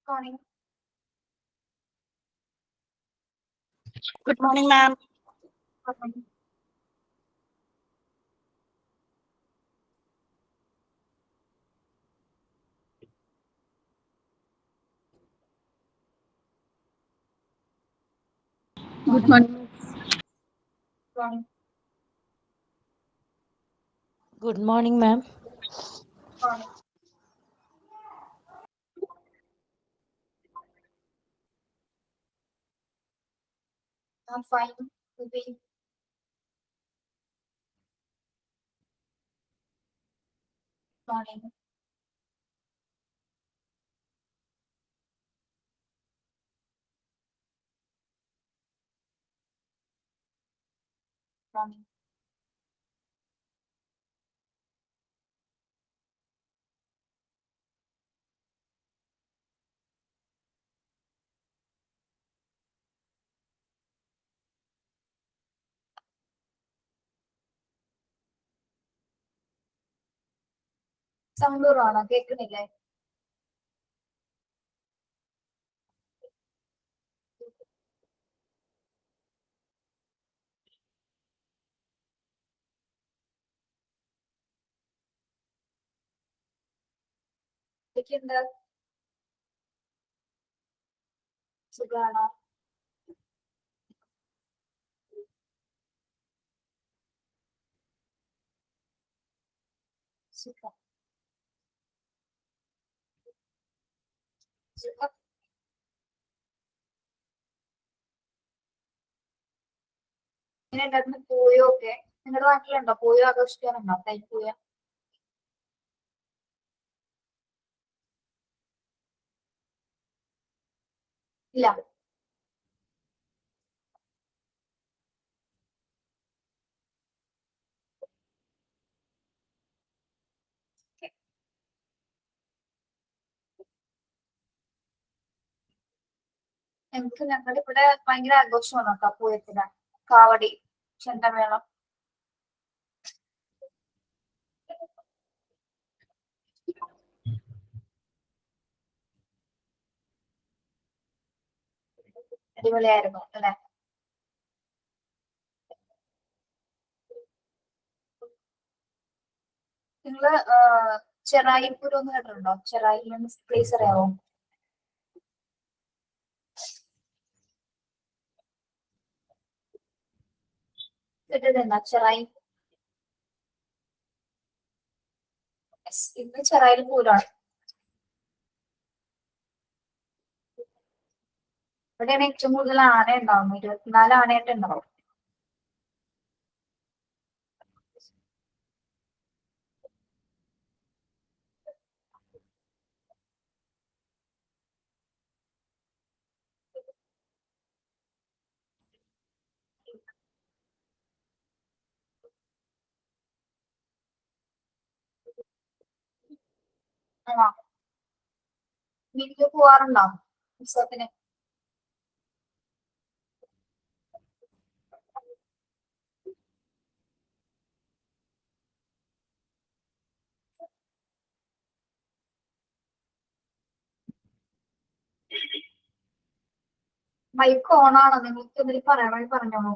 Morning. Good morning, ma'am. Morning. Good morning. Morning. Good morning, ma'am. Morning. I'm fine. Maybe. Morning. Morning. Sound കുറവാണോ? കേൾക്കുന്നില്ലേ? എന്തൊക്കെയുണ്ട്? സുഖാണോ? സുഖം. സുഖം. ഇങ്ങനെ ഉണ്ടാക്കുന്ന പൂയോ ഒക്കെ നിങ്ങളുടെ നാട്ടിലുണ്ടോ? പൂയോ ആഘോഷിക്കാറുണ്ടോ? തൈപ്പൂയ. ഇല്ല. ഞങ്ങളുടെ ഇവിടെ ഭയങ്കര ആഘോഷമാണ് കേട്ടോ പൂയത്തിന്. കാവടി, ചെണ്ടമേളം. അടിപൊളിയായിരുന്നു അല്ലെ? നിങ്ങള് ചെറായി പൂരം ഒന്ന് കേട്ടിട്ടുണ്ടോ? ചെറായി പ്ലേസ് അറിയാവോ? കേട്ടിട്ടുണ്ടോ ചെറായി? Yes, ഇന്ന് ചെറായിൽ പൂരമാണ്. ഇവിടെയാണ് ഏറ്റവും കൂടുതൽ ആന ഉണ്ടാവും. 24 ആനയായിട്ട് ഉണ്ടാവും. ആണോ? വീട്ടില് പോവാറുണ്ടോ ഉത്സവത്തിന്? മൈക്ക് ഓണാണോ? നിങ്ങൾക്ക് എന്തെങ്കിലും പറയണമെങ്കിൽ പറഞ്ഞോളൂ.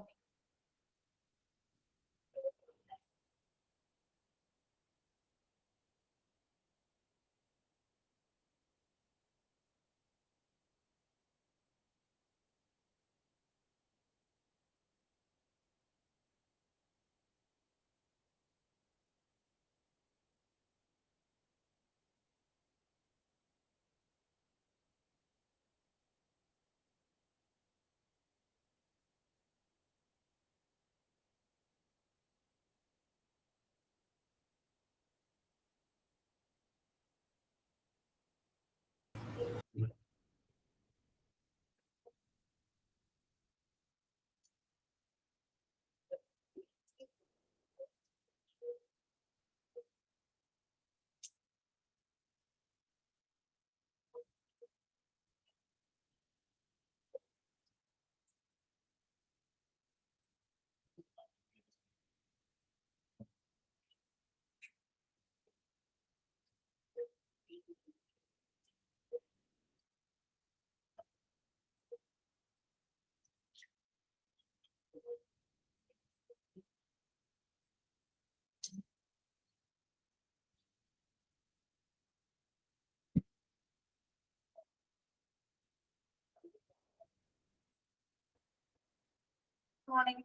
Morning.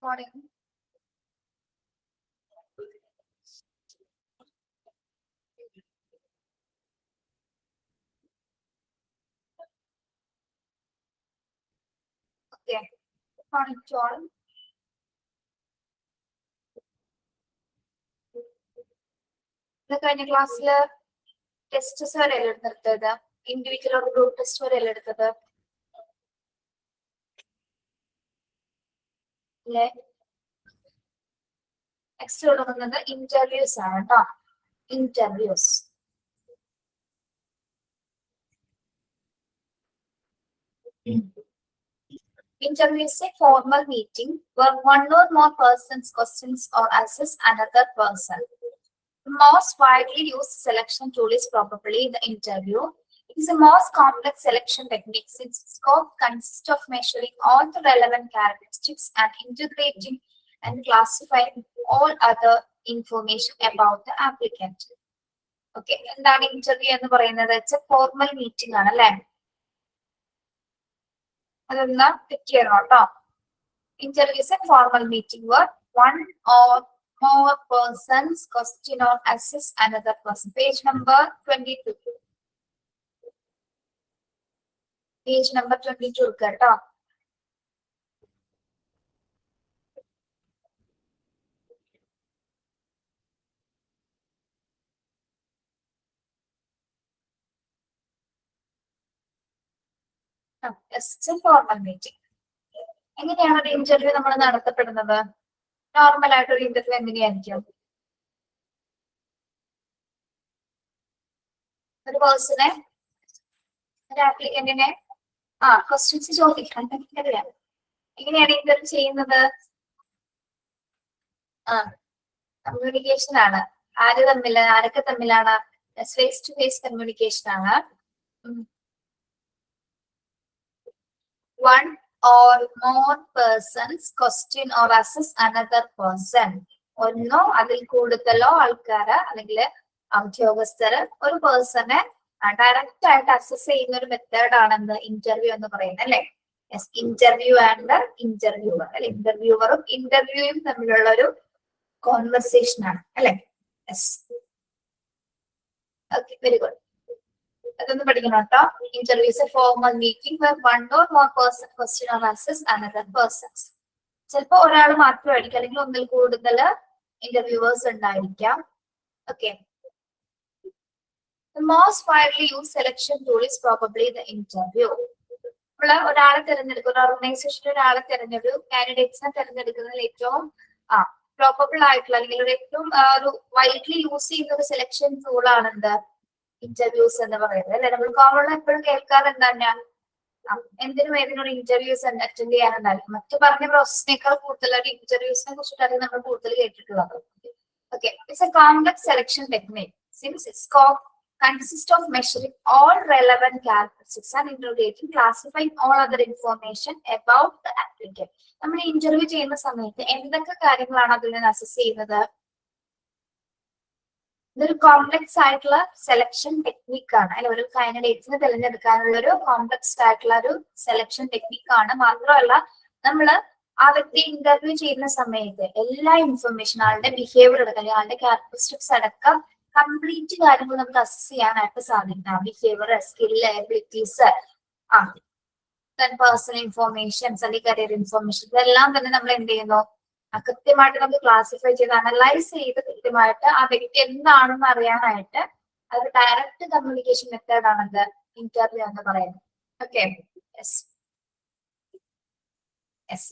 Morning. Okay. Morning, John. കഴിഞ്ഞ ക്ലാസ്സില് ടെസ്റ്റ്സ് വരെയല്ലേ എടുത്തത്, ഇൻഡിവിജ്വൽ ഒരു ഗ്രൂപ്പ് ടെസ്റ്റ് വരെയല്ലേ എടുത്തത് അല്ലേ? നെക്സ്റ്റ് തുടങ്ങുന്നത് ഇന്റർവ്യൂസ് ആണ് കേട്ടോ. Interviews. Interview is a formal meeting where one or more persons questions or assess another person. The most widely used selection tool is probably the interview. It is the most complex selection technique since its scope consists of measuring all the relevant characteristics and integrating and classifying all other information about the applicant. Okay, എന്താണ് interview എന്ന് പറയുന്നത്? It's A formal meeting ആണ് അല്ലേ? അതൊന്ന് tick ചെയ്യണം കേട്ടോ. Interview is a formal meeting where one or more persons question or assess another person. Page number 22. Page number 22 കേട്ടോ. It's a formal meeting. എങ്ങനെയാണ് ഒരു ഇന്റർവ്യൂ നമ്മൾ നടത്തപ്പെടുന്നത്? നോർമൽ ആയിട്ട് ഒരു ഇന്റർവ്യൂ എങ്ങനെയായിരിക്കും? ഒരു പേഴ്സണെ, ഒരു ആപ്ലിക്കന്റിനെ ക്വസ്റ്റ്യൻസ് ചോദിക്കാൻ അറിയാം. എങ്ങനെയാണ് ഇന്റർവ്യൂ ചെയ്യുന്നത്? കമ്മ്യൂണിക്കേഷൻ ആണ്. ആരൊക്കെ തമ്മിലാണ്? ഫേസ് ടു ഫേസ് കമ്മ്യൂണിക്കേഷൻ ആണ്. One or more persons question or assess another person. ഒന്നോ അതിൽ കൂടുതലോ ആൾക്കാര് അല്ലെങ്കിൽ ഉദ്യോഗസ്ഥര് ഒരു പേഴ്സണെ ഡയറക്റ്റ് ആയിട്ട് അസസ് ചെയ്യുന്ന ഒരു മെത്തേഡ് ആണ് എന്ത് ഇന്റർവ്യൂ എന്ന് പറയുന്നത് അല്ലെ? യെസ്, ഇന്റർവ്യൂ ആൻഡ് ഇന്റർവ്യൂവർ അല്ലെ? ഇന്റർവ്യൂവറും ഇന്റർവ്യൂയും തമ്മിലുള്ള ഒരു കോൺവെർസേഷൻ ആണ് അല്ലെ? Yes, okay, very good. അതൊന്ന് പഠിക്കണം കേട്ടോ. Interview is A formal meeting where one or more person question or assess another persons. ചിലപ്പോ ഒരാൾ മാത്രമായിരിക്കും അല്ലെങ്കിൽ ഒന്നിൽ കൂടുതൽ ഇന്റർവ്യൂവേഴ്സ് ഉണ്ടായിരിക്കാം. Okay. The most widely used selection tool is probably the interview. നമ്മൾ ഒരാളെ തിരഞ്ഞെടുക്കുന്ന ഒരു ഓർഗനൈസേഷനിൽ ഒരാളെ കാൻഡിഡേറ്റ്സിനെ തിരഞ്ഞെടുക്കുന്നതിൽ ഏറ്റവും പ്രോബബിൾ ആയിട്ടുള്ള അല്ലെങ്കിൽ ഒരു ഏറ്റവും ഒരു വൈഡ്ലി യൂസ് ചെയ്യുന്ന ഒരു സെലക്ഷൻ ടൂൾ ആണ് എന്ത്? ഇന്റർവ്യൂസ് എന്ന് പറയുന്നത് അല്ലെ? നമ്മൾ കോമൺ എപ്പോഴും കേൾക്കാറ് എന്താണ്? എന്തിനും ഏതിനോട് ഇന്റർവ്യൂസ് അറ്റൻഡ് ചെയ്യാനുണ്ടായിരിക്കും. മറ്റു പറഞ്ഞ പ്രോസസ്സിനേക്കാൾ കൂടുതലായിട്ട് ഇന്റർവ്യൂസിനെ കുറിച്ചിട്ടാണ് നമ്മൾ കൂടുതൽ കേട്ടിട്ടുള്ളത്. Okay, it's A complex selection technique since it's scope consists of measuring all relevant characteristics and interrogating, classifying all other information about the applicant. നമ്മൾ ഇന്റർവ്യൂ ചെയ്യുന്ന സമയത്ത് എന്തൊക്കെ കാര്യങ്ങളാണ് അതിൽ നിന്ന് അസസ് ചെയ്യുന്നത്? ഇതൊരു കോംപ്ലക്സ് ആയിട്ടുള്ള സെലക്ഷൻ ടെക്നിക് ആണ് അല്ലെ? ഒരു കാൻഡിഡേറ്റ്സിനെ തിരഞ്ഞെടുക്കാനുള്ള ഒരു കോംപ്ലക്സ് ആയിട്ടുള്ള ഒരു സെലക്ഷൻ ടെക്നിക് ആണ്. മാത്രമല്ല നമ്മള് ആ വ്യക്തി ഇന്റർവ്യൂ ചെയ്യുന്ന സമയത്ത് എല്ലാ ഇൻഫർമേഷൻ, ആളുടെ ബിഹേവിയർ അടക്കം, ആളുടെ ക്യാരക്ടറിസ്റ്റിക്സ് അടക്കം കംപ്ലീറ്റ് കാര്യങ്ങൾ നമുക്ക് അസസ് ചെയ്യാനായിട്ട് സാധിക്കും. Behaviour, skill, abilities, personal informations അല്ലെങ്കിൽ കരിയർ ഇൻഫോർമേഷൻ, ഇതെല്ലാം തന്നെ നമ്മൾ എന്ത് ചെയ്യുന്നു? കൃത്യമായിട്ട് നമുക്ക് ക്ലാസിഫൈ ചെയ്ത് അനലൈസ് ചെയ്ത് കൃത്യമായിട്ട് ആ വ്യക്തി എന്താണെന്ന് അറിയാനായിട്ട് അത് ഡയറക്റ്റ് കമ്മ്യൂണിക്കേഷൻ മെത്തേഡ് ആണത് ഇന്റർവ്യൂ എന്ന് പറയുന്നത്. Okay, yes yes.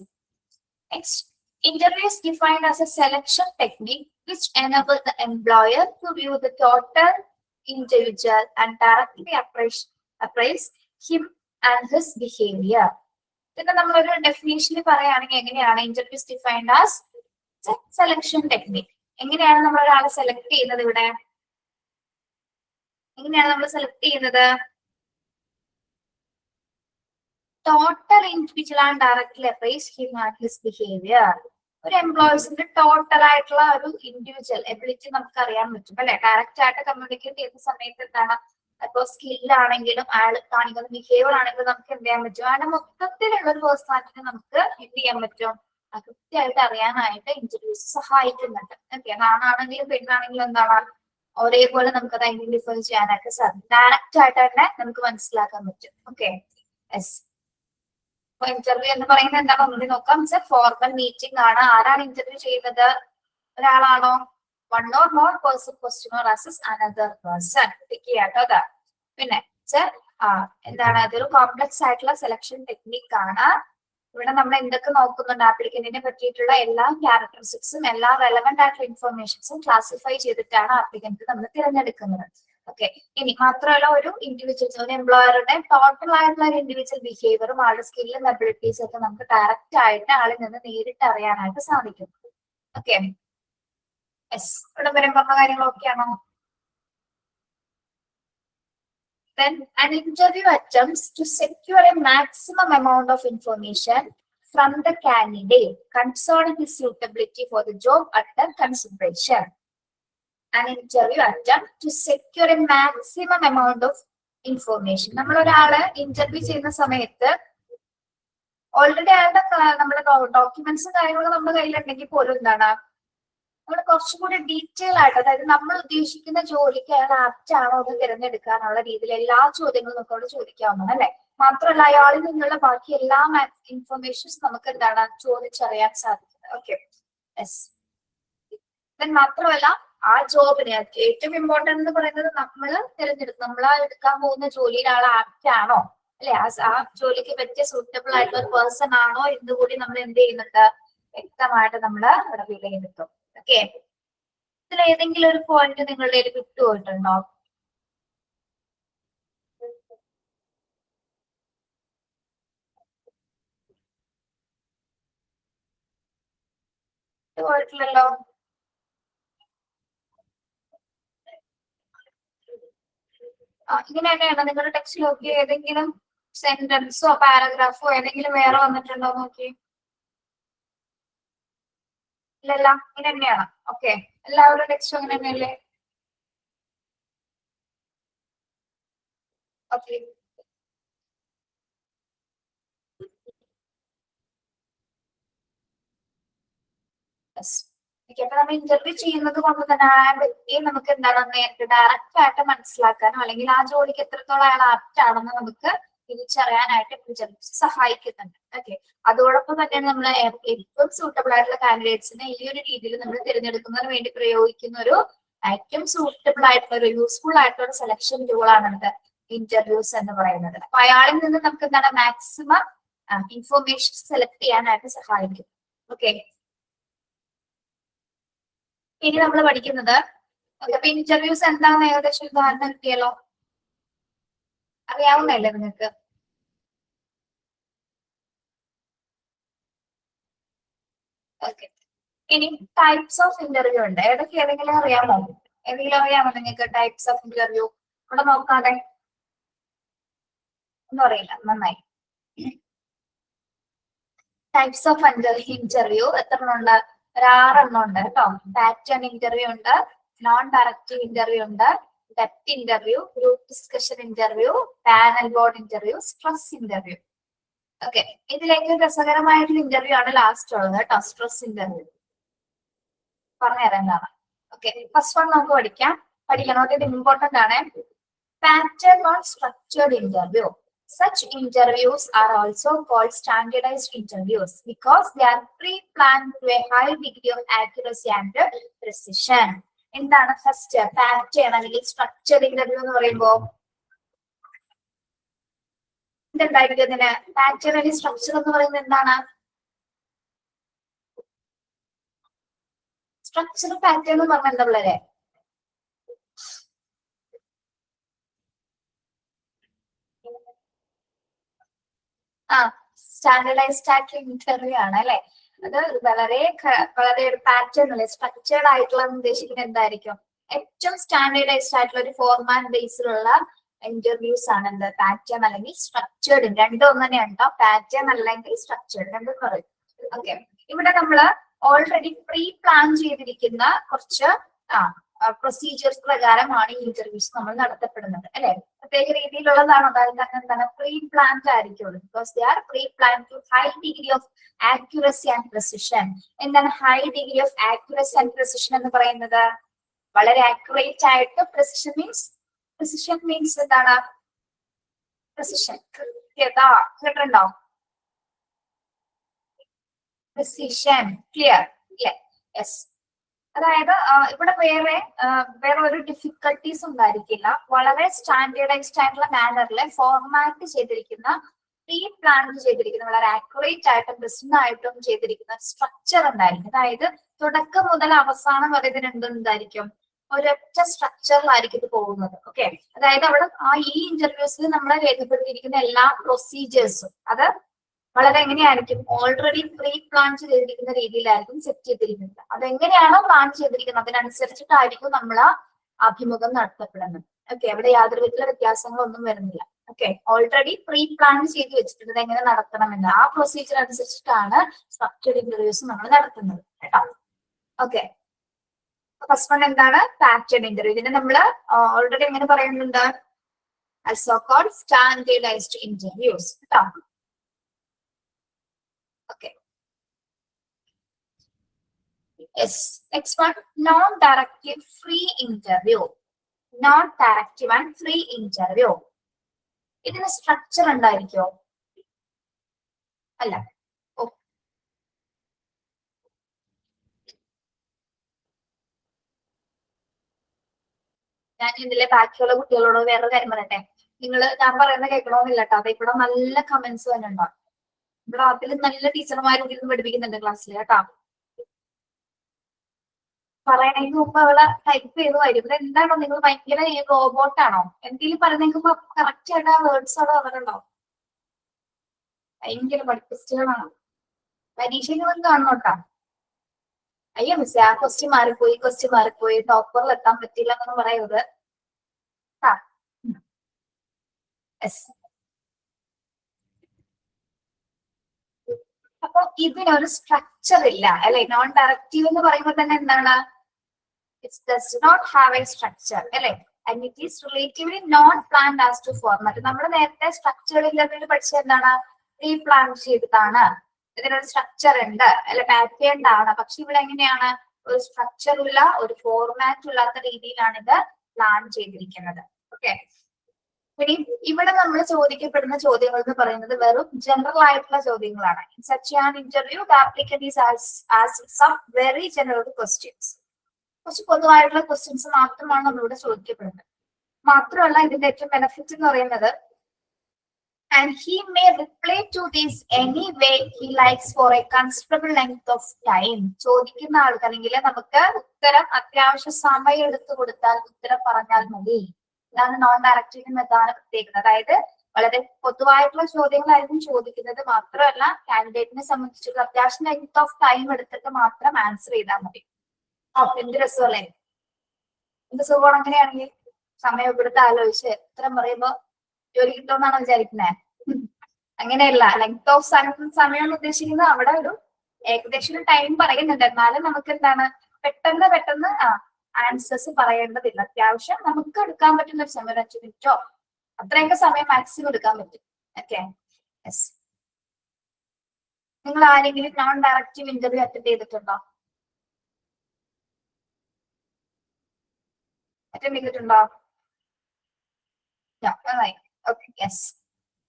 Next, interview is defined as a selection technique which enables the employer to view the total individual and directly appraise him and his behavior. പിന്നെ നമ്മളൊരു ഡെഫിനേഷനിൽ പറയുകയാണെങ്കിൽ എങ്ങനെയാണ് interviews defined as selection technique? എങ്ങനെയാണ് നമ്മൾ ഒരാളെ select ചെയ്യുന്നത്? ഇവിടെ എങ്ങനെയാണ് നമ്മൾ സെലക്ട് ചെയ്യുന്നത്? Total individual and directly appraise him and his behaviour. ഒരു എംപ്ലോയീസിന്റെ ടോട്ടൽ ആയിട്ടുള്ള ഒരു ഇൻഡിവിജ്വൽ എബിലിറ്റി നമുക്ക് അറിയാൻ പറ്റും അല്ലെ. ഡയറക്റ്റ് ആയിട്ട് കമ്മ്യൂണിക്കേറ്റ് ചെയ്യുന്ന സമയത്ത് എന്താണ്, ഇപ്പൊ സ്കില്ലാണെങ്കിലും അയാൾ കാണിക്കുന്ന ബിഹേവിയർ ആണെങ്കിലും നമുക്ക് എന്ത് ചെയ്യാൻ പറ്റും, അയാളുടെ മൊത്തത്തിലുള്ള ഒരു പേഴ്സണാലിറ്റി നമുക്ക് എന്ത് ചെയ്യാൻ പറ്റും, കൃത്യമായിട്ട് അറിയാനായിട്ട് ഇന്റർവ്യൂസ് സഹായിക്കുന്നുണ്ട്. ഓക്കെ, ആണാണെങ്കിലും പെണ്ണാണെങ്കിലും എന്താണ് ഒരേപോലെ നമുക്കത് ഐഡന്റിഫൈ ചെയ്യാനൊക്കെ സാധിക്കും. ഡയറക്റ്റ് ആയിട്ട് തന്നെ നമുക്ക് മനസ്സിലാക്കാൻ പറ്റും. Okay, yes. അപ്പൊ ഇന്റർവ്യൂ എന്ന് പറയുന്നത് എന്താണ് ഒന്നുകൂടി നോക്കാം. ഫോർമൽ മീറ്റിംഗ് ആണ്. ആരാണ് ഇന്റർവ്യൂ ചെയ്യുന്നത്, ഒരാളാണോ, one or more person question or assess another person. കേട്ടോ. പിന്നെ എന്താണ്, അതൊരു കോംപ്ലക്സ് ആയിട്ടുള്ള സെലക്ഷൻ ടെക്നിക് ആണ്. ഇവിടെ നമ്മൾ എന്തൊക്കെ നോക്കുന്നുണ്ട്, ആപ്ലിക്കന്റിനെ പറ്റിയിട്ടുള്ള എല്ലാ ക്യാരക്ടറിസ്റ്റിക്സും എല്ലാ റെലവെന്റ് ആയിട്ടുള്ള ഇൻഫർമേഷൻസും ക്ലാസിഫൈ ചെയ്തിട്ടാണ് ആപ്ലിക്കന്റ് നമ്മൾ തിരഞ്ഞെടുക്കുന്നത്. ഓക്കെ, ഇനി മാത്രമല്ല ഒരു ഇൻഡിവിജ്വൽ, ഒരു എംപ്ലോയറുടെ ടോട്ടൽ ആയിട്ടുള്ള ഒരു ഇൻഡിവിജ്വൽ ബിഹേവിയറും ആളുടെ സ്കില്ലും എബിലിറ്റീസും ഒക്കെ നമുക്ക് ഡയറക്റ്റ് ആയിട്ട് ആളിൽ നിന്ന് നേരിട്ട് അറിയാനായിട്ട് സാധിക്കും. Okay, yes. ഇവിടെ വരെ പറഞ്ഞ കാര്യങ്ങളൊക്കെയാണോ? Then an interview attempts to secure a maximum amount of information from the candidate concerning his suitability for the job under consideration. An interview attempt to secure a maximum amount of information. നമ്മൾ ഒരാളെ interview ചെയ്യുന്ന സമയത്ത് already അയാളുടെ നമ്മുടെ ഡോക്യുമെന്റ്സും കാര്യങ്ങളൊക്കെ നമ്മുടെ കയ്യിലുണ്ടെങ്കിൽ പോലും എന്താണ്, നമ്മൾ കുറച്ചുകൂടി ഡീറ്റെയിൽ ആയിട്ട്, അതായത് നമ്മൾ ഉദ്ദേശിക്കുന്ന ജോലിക്ക് അയാൾ ആപ്റ്റ് ആണോ എന്ന് തിരഞ്ഞെടുക്കാനുള്ള രീതിയിൽ എല്ലാ ചോദ്യങ്ങളും നമുക്കവിടെ ചോദിക്കാവുന്നതാണ് അല്ലെ. മാത്രമല്ല അയാളിൽ നിന്നുള്ള ബാക്കി എല്ലാ ഇൻഫർമേഷൻസ് നമുക്ക് എന്താണ് ചോദിച്ചറിയാൻ സാധിക്കുന്നത്. Okay, yes. മാത്രമല്ല ആ ജോബിന് ഏറ്റവും ഇമ്പോർട്ടന്റ് എന്ന് പറയുന്നത് നമ്മൾ എടുക്കാൻ പോകുന്ന ജോലിയിൽ ആൾ ആപ്റ്റ് ആണോ അല്ലെ, ആ ജോലിക്ക് പറ്റിയ സൂട്ടബിൾ ആയിട്ടുള്ള ഒരു പേഴ്സൺ ആണോ എന്ന് കൂടി നമ്മൾ എന്ത് ചെയ്യുന്നുണ്ട്, വ്യക്തമായിട്ട് നമ്മൾ അവിടെ വിലയിരുത്തും. ഓക്കെ, ഇതിൽ ഏതെങ്കിലും ഒരു പോയിന്റ് നിങ്ങളുടെ വിട്ടുപോയിട്ടുണ്ടോ? പോയിട്ടില്ലല്ലോ. ഇങ്ങനെ തന്നെയാണ് നിങ്ങളുടെ ടെക്സ്റ്റ് നോക്കി, ഏതെങ്കിലും സെന്റൻസോ പാരഗ്രാഫോ ഏതെങ്കിലും വേറെ വന്നിട്ടുണ്ടോ നോക്കി? ഇല്ലല്ല, ഇങ്ങനെ തന്നെയാണ്. ഓക്കെ, എല്ലാവരുടെ ടെക്സ്റ്റും അങ്ങനെ തന്നെയല്ലേ? ഓക്കെ, അപ്പൊ നമ്മൾ ഇന്റർവ്യൂ ചെയ്യുന്നത് കൊണ്ട് തന്നെ ആ വ്യക്തിയെ നമുക്ക് എന്താണ് നേരിട്ട് ഡയറക്റ്റ് ആയിട്ട് മനസ്സിലാക്കാനോ അല്ലെങ്കിൽ ആ ജോലിക്ക് എത്രത്തോളം അയാൾ ആപ്റ്റ് ആണെന്ന് നമുക്ക് തിരിച്ചറിയാനായിട്ട് ഇന്റർവ്യൂസ് സഹായിക്കുന്നുണ്ട്. ഓക്കെ, അതോടൊപ്പം തന്നെ നമ്മൾ ഏറ്റവും സൂട്ടബിൾ ആയിട്ടുള്ള കാൻഡിഡേറ്റ്സിനെ ഈ ഒരു രീതിയിൽ നമ്മൾ തിരഞ്ഞെടുക്കുന്നതിന് വേണ്ടി പ്രയോഗിക്കുന്ന ഒരു ഏറ്റവും സൂട്ടബിൾ ആയിട്ടുള്ള ഒരു യൂസ്ഫുൾ ആയിട്ടുള്ള ഒരു സെലക്ഷൻ ടൂൾ ആണ് ഇന്റർവ്യൂസ് എന്ന് പറയുന്നത്. അപ്പൊ അയാളിൽ നിന്ന് നമുക്ക് എന്താണ് മാക്സിമം ഇൻഫോർമേഷൻ സെലക്ട് ചെയ്യാനായിട്ട് സഹായിക്കും. ഓക്കെ, ഇനി നമ്മൾ പഠിക്കുന്നത് അപ്പൊ ഇന്റർവ്യൂസ് എന്താണെന്ന് ഏകദേശം ഉദാഹരണം കിട്ടിയല്ലോ, അറിയാവുന്നല്ലേ നിങ്ങൾക്ക്? ഓക്കെ, ഇനി ടൈപ്സ് ഓഫ് ഇന്റർവ്യൂ ഉണ്ട്. ഏതെങ്കിലും അറിയാമോ? നിങ്ങൾക്ക് ടൈപ്സ് ഓഫ് ഇന്റർവ്യൂ? ഇവിടെ നോക്കാതെ ഒന്നും അറിയില്ല, നന്നായി. ടൈപ്സ് ഓഫ് ഇന്റർവ്യൂ എത്ര ഉണ്ട്? ഒരു 6 എണ്ണം ഉണ്ട് കേട്ടോ. പാറ്റേൺ ഇന്റർവ്യൂ ഉണ്ട്, നോൺ ഡയറക്റ്റീവ് ഇന്റർവ്യൂ ഉണ്ട്, depth interview, group discussion interview, panel board interview, stress interview. Okay, ഇതിലേക്ക് രസകരമായിട്ടുള്ള ഇന്റർവ്യൂ ആണ് ലാസ്റ്റ് ഉള്ളത് കേട്ടോ, സ്ട്രെസ് ഇന്റർവ്യൂ. പറഞ്ഞുതരാം എന്താണ്. ഓക്കെ, ഫസ്റ്റ് വൺ നമുക്ക് പഠിക്കണം. ഇത് ഇമ്പോർട്ടന്റ് ആണ്. Pattern on structured interview. Such interviews are also called standardized interviews because they are pre-planned to a high degree of accuracy and precision. എന്താണ് ഫസ്റ്റ് പാറ്റേൺ അല്ലെങ്കിൽ structured interview എന്ന് പറയുമ്പോ എന്തായിരിക്കും ഇതിന്? പാറ്റേൺ അല്ലെങ്കിൽ സ്ട്രക്ചർ എന്ന് പറയുന്നത് എന്താണ്? സ്ട്രക്ചർ പാറ്റേൺ എന്ന് പറഞ്ഞാൽ എന്താ പിള്ളേരെ? സ്റ്റാൻഡർഡൈസ്ഡ് ആയിട്ടുള്ള ഇന്റർവ്യൂ ആണ് അല്ലെ. അത് വളരെ ഒരു പാറ്റേൺ അല്ലെ, സ്ട്രക്ചേർഡ് ആയിട്ടുള്ള ഉദ്ദേശിക്കുന്നത് എന്തായിരിക്കും? ഏറ്റവും സ്റ്റാൻഡേർഡൈസ്ഡ് ആയിട്ടുള്ള ഒരു ഫോർമാറ്റ് ബേസിലുള്ള ഇന്റർവ്യൂസ് ആണ് എന്ത് പാറ്റേൺ അല്ലെങ്കിൽ സ്ട്രക്ചേർഡ്. രണ്ടും ഒന്ന് തന്നെയാണ് കേട്ടോ, പാറ്റേൺ അല്ലെങ്കിൽ സ്ട്രക്ചേർഡ് രണ്ടും പറയും. ഓക്കെ, ഇവിടെ നമ്മള് ഓൾറെഡി പ്രീ പ്ലാൻ ചെയ്തിരിക്കുന്ന കുറച്ച് പ്രൊസീജിയേഴ്സ് പ്രകാരമാണ് ഈ ഇന്റർവ്യൂസ് നമ്മൾ നടത്തപ്പെടുന്നത് അല്ലെ. പ്രത്യേക രീതിയിലുള്ളതാണ്, അതായത് എന്താണ് പ്രീ പ്ലാൻഡ് ആയിരിക്കുള്ളൂ. Because they are pre plan to high degree of accuracy and precision. എന്താണ് high degree of accuracy and precision എന്ന് പറയുന്നത്? വളരെ ആക്യുറേറ്റ് ആയിട്ട്. പ്രിസിഷൻ മീൻസ് എന്താണ്? പ്രിസിഷൻ കൃത്യത, കേട്ടിട്ടുണ്ടോ? പ്രിസിഷൻ, ക്ലിയർ ഇല്ലേ? യെസ്. അതായത് ഇവിടെ വേറെ ഒരു ഡിഫിക്കൽട്ടീസ് ഉണ്ടായിരിക്കില്ല. വളരെ സ്റ്റാൻഡേർഡൈസ്ഡ് ആയിട്ടുള്ള മാനറിൽ ഫോർമാറ്റ് ചെയ്തിരിക്കുന്ന, പ്രീ പ്ലാൻ ചെയ്തിരിക്കുന്ന, വളരെ ആക്യുറേറ്റ് ആയിട്ടും പ്രിസിഷൻ ആയിട്ടും ചെയ്തിരിക്കുന്ന സ്ട്രക്ചർ ഉണ്ടായിരിക്കും. അതായത് തുടക്കം മുതൽ അവസാനം വരെ ഇതിന് എന്തുണ്ടായിരിക്കും? ഒരൊറ്റ സ്ട്രക്ചറിലായിരിക്കും ഇത് പോകുന്നത്. ഓക്കെ, അതായത് അവിടെ ഈ ഇന്റർവ്യൂസിൽ നമ്മൾ രേഖപ്പെടുത്തിയിരിക്കുന്ന എല്ലാ പ്രൊസീജിയേഴ്സും അത് വളരെ എങ്ങനെയായിരിക്കും? ഓൾറെഡി പ്രീ പ്ലാൻ ചെയ്തിരിക്കുന്ന രീതിയിലായിരിക്കും സെറ്റ് ചെയ്തിരിക്കുന്നത്. അതെങ്ങനെയാണോ പ്ലാൻ ചെയ്തിരിക്കുന്നത് അതിനനുസരിച്ചിട്ടായിരിക്കും നമ്മൾ ആ അഭിമുഖം നടത്തപ്പെടുന്നത്. ഓക്കെ, അവിടെ യാതൊരു വിധത്തിലുള്ള വ്യത്യാസങ്ങളൊന്നും വരുന്നില്ല. ഓക്കെ, ഓൾറെഡി പ്രീ പ്ലാൻ ചെയ്ത് വെച്ചിട്ടുണ്ട് എങ്ങനെ നടത്തണമെന്ന്. ആ പ്രൊസീജിയർ അനുസരിച്ചിട്ടാണ് സ്ട്രക്ചർഡ് ഇന്റർവ്യൂസ് നമ്മൾ നടത്തുന്നത് കേട്ടോ. ഓക്കെ, ഫസ്റ്റ് വൺ എന്താണ്? Pattern interview. ഇതിനെ നമ്മൾ ഓൾറെഡി എങ്ങനെ പറയുന്നുണ്ട്? സോ കോൾഡ് സ്റ്റാൻഡേർഡൈസ്ഡ് ഇന്റർവ്യൂസ് കേട്ടോ. Okay. Yes. Next one, non-directive free interview. Non-directive and free interview. ഇതിന് സ്ട്രക്ചർ ഉണ്ടായിരിക്കോ? അല്ല. ഞാൻ ഇതിലെ ബാക്കിയുള്ള കുട്ടികളോട് വേറെ കാര്യം പറയട്ടെ. ഞാൻ പറയുന്നത് കേൾക്കണമെന്നില്ല കേട്ടോ. അതെ, ഇവിടെ നല്ല കമന്റ്സ് തന്നെ ഉണ്ടാവും. ഇവിടെ അതിൽ നല്ല ടീച്ചർമാരും ഇരുന്ന് പഠിപ്പിക്കുന്നുണ്ട് ക്ലാസ്സിൽ കേട്ടോ. പറയണതിന് മുമ്പ് അവളെ ടൈപ്പ് ചെയ്ത് വരും. ഇത് എന്താണോ നിങ്ങൾ ഭയങ്കര റോബോട്ടാണോ? എന്തെങ്കിലും പറയുന്നേക്കുമ്പോ കറക്റ്റ് ആയിട്ട് ആ വേർഡ്സ് അവിടെ അവരുണ്ടാവും. ഭയങ്കര പഠിപ്പിസ്റ്റുകളാണ്. പരീക്ഷയ്ക്ക് വന്ന് കാണണോട്ടാ. അയ്യോ മിസ്സേ, ആ ക്വസ്റ്റ്യൻ മാറിപ്പോയി, ടോപ്പറിൽ എത്താൻ പറ്റില്ല എന്നൊന്നും പറയരുത്. അപ്പൊ ഇതിനൊരു സ്ട്രക്ചർ ഇല്ല അല്ലെ. നോൺ ഡയറക്റ്റീവ് എന്ന് പറയുമ്പോൾ തന്നെ എന്താണ്? It does not have a structure അല്ലെ. And it is relatively not planned as to format. നമ്മൾ നേരത്തെ സ്ട്രക്ചർ ഇല്ലാത്തതിൽ പഠിച്ചത് എന്താണ്? പ്രീ പ്ലാൻ ചെയ്തതാണ്. ഇതിനൊരു സ്ട്രക്ചർ ഉണ്ട് അല്ലെ, പാറ്റേൺ ആണ്. പക്ഷെ ഇവിടെ എങ്ങനെയാണ്? ഒരു സ്ട്രക്ചർ ഇല്ല, ഒരു ഫോർമാറ്റ് ഇല്ലാത്ത രീതിയിലാണ് ഇത് പ്ലാൻ ചെയ്തിരിക്കുന്നത്. ഓക്കെ, ഇനി ഇവിടെ നമ്മൾ ചോദിക്കപ്പെടുന്ന ചോദ്യങ്ങൾ എന്ന് പറയുന്നത് വെറും ജനറൽ ആയിട്ടുള്ള ചോദ്യങ്ങളാണ്. In such an interview the applicant is asked some very general questions. കുറച്ച് പൊതുവായിട്ടുള്ള ക്വസ്റ്റ്യൻസ് മാത്രമാണ് നമ്മളിവിടെ ചോദിക്കപ്പെടുന്നത്. മാത്രമല്ല ഇതിന്റെ ഏറ്റവും ബെനിഫിറ്റ് എന്ന് പറയുന്നത് and he may reply to this any way he likes for a considerable length of time. ചോദിക്കുന്ന ആൾക്ക് അല്ലെങ്കിൽ നമുക്ക് ഉത്തരം അത്യാവശ്യ സമയം എടുത്തു കൊടുത്താൽ ഉത്തരം പറഞ്ഞാൽ മതി. ഇതാണ് നോൺ ഡയറക്റ്റീവ് മെത്തേഡ് പ്രത്യേകത. അതായത് വളരെ പൊതുവായിട്ടുള്ള ചോദ്യങ്ങളായിരിക്കും ചോദിക്കുന്നത്. മാത്രമല്ല കാൻഡിഡേറ്റിനെ സംബന്ധിച്ചിട്ട് അത്യാവശ്യം ലെങ്ത് ഓഫ് ടൈം എടുത്തിട്ട് മാത്രം ആൻസർ ചെയ്താൽ മതി. എന്ത് രസമല്ലേ? എന്ത് സുഖമാണ് അങ്ങനെയാണെങ്കിൽ. സമയം എടുത്ത് ആലോചിച്ച് ഉത്തരം പറയുമ്പോ ജോലി കിട്ടുമെന്നാണ് വിചാരിക്കുന്നത്. അങ്ങനെയല്ല. ലെങ്ത് ഓഫ് സമയം എന്ന് ഉദ്ദേശിക്കുന്നത് അവിടെ ഒരു ഏകദേശം ടൈം പറയുന്നുണ്ട്. എന്നാലും നമുക്ക് എന്താണ് പെട്ടെന്ന് ആൻസേഴ്സ് പറയേണ്ടതില്ല. അത്യാവശ്യം നമുക്ക് എടുക്കാൻ പറ്റുന്ന ഒരു സമയം 5 മിനിറ്റോ അത്രയൊക്കെ സമയം മാക്സിമം എടുക്കാൻ പറ്റും. Okay, yes. നിങ്ങൾ ആരെങ്കിലും നോൺ ഡയറക്റ്റീവ് ഇന്റർവ്യൂ അറ്റൻഡ് ചെയ്തിട്ടുണ്ടോ? Okay, yes.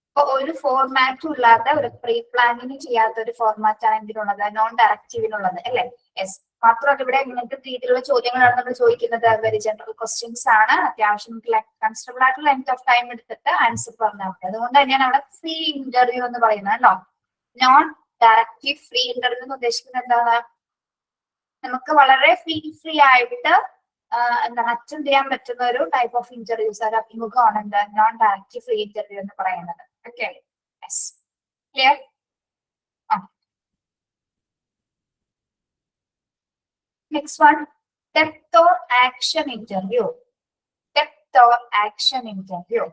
അപ്പൊ ഒരു ഫോർമാറ്റും ഇല്ലാത്ത, ഒരു പ്രീ പ്ലാനിങ് ചെയ്യാത്ത ഒരു ഫോർമാറ്റാണ് എന്തിനുള്ളത്? നോൺ ഡയറക്റ്റീവിനുള്ളത് അല്ലെ. യെസ്. മാത്രമല്ല ഇവിടെ ഇങ്ങനത്തെ രീതിയിലുള്ള ചോദ്യങ്ങളാണ് നമ്മൾ ചോദിക്കുന്നത്. വെരി ജനറൽ ക്വസ്റ്റ്യൻസ് ആണ്. അത്യാവശ്യം കൺസിഡറബിൾ ആയിട്ടുള്ള ലെങ്ത് ഓഫ് ടൈം എടുത്തിട്ട് ആൻസർ പറഞ്ഞാൽ മതി. അതുകൊണ്ട് തന്നെയാണ് അവിടെ ഫ്രീ ഇന്റർവ്യൂ എന്ന് പറയുന്നത് കേട്ടോ. നോൺ ഡയറക്റ്റീവ് ഫ്രീ ഇന്റർവ്യൂ എന്ന് ഉദ്ദേശിക്കുന്നത് എന്താണ്? നമുക്ക് വളരെ ഫ്രീ ആയിട്ട് എന്താണ് അറ്റൻഡ് ചെയ്യാൻ പറ്റുന്ന ഒരു ടൈപ്പ് ഓഫ് ഇന്റർവ്യൂസ്, ഒരു അഭിമുഖമാണ് എന്താ നോൺ ഡയറക്റ്റീവ് ഫ്രീ ഇന്റർവ്യൂ എന്ന് പറയുന്നത്. Okay, yes, clear? Next one, depth or action interview. Depth or action interview.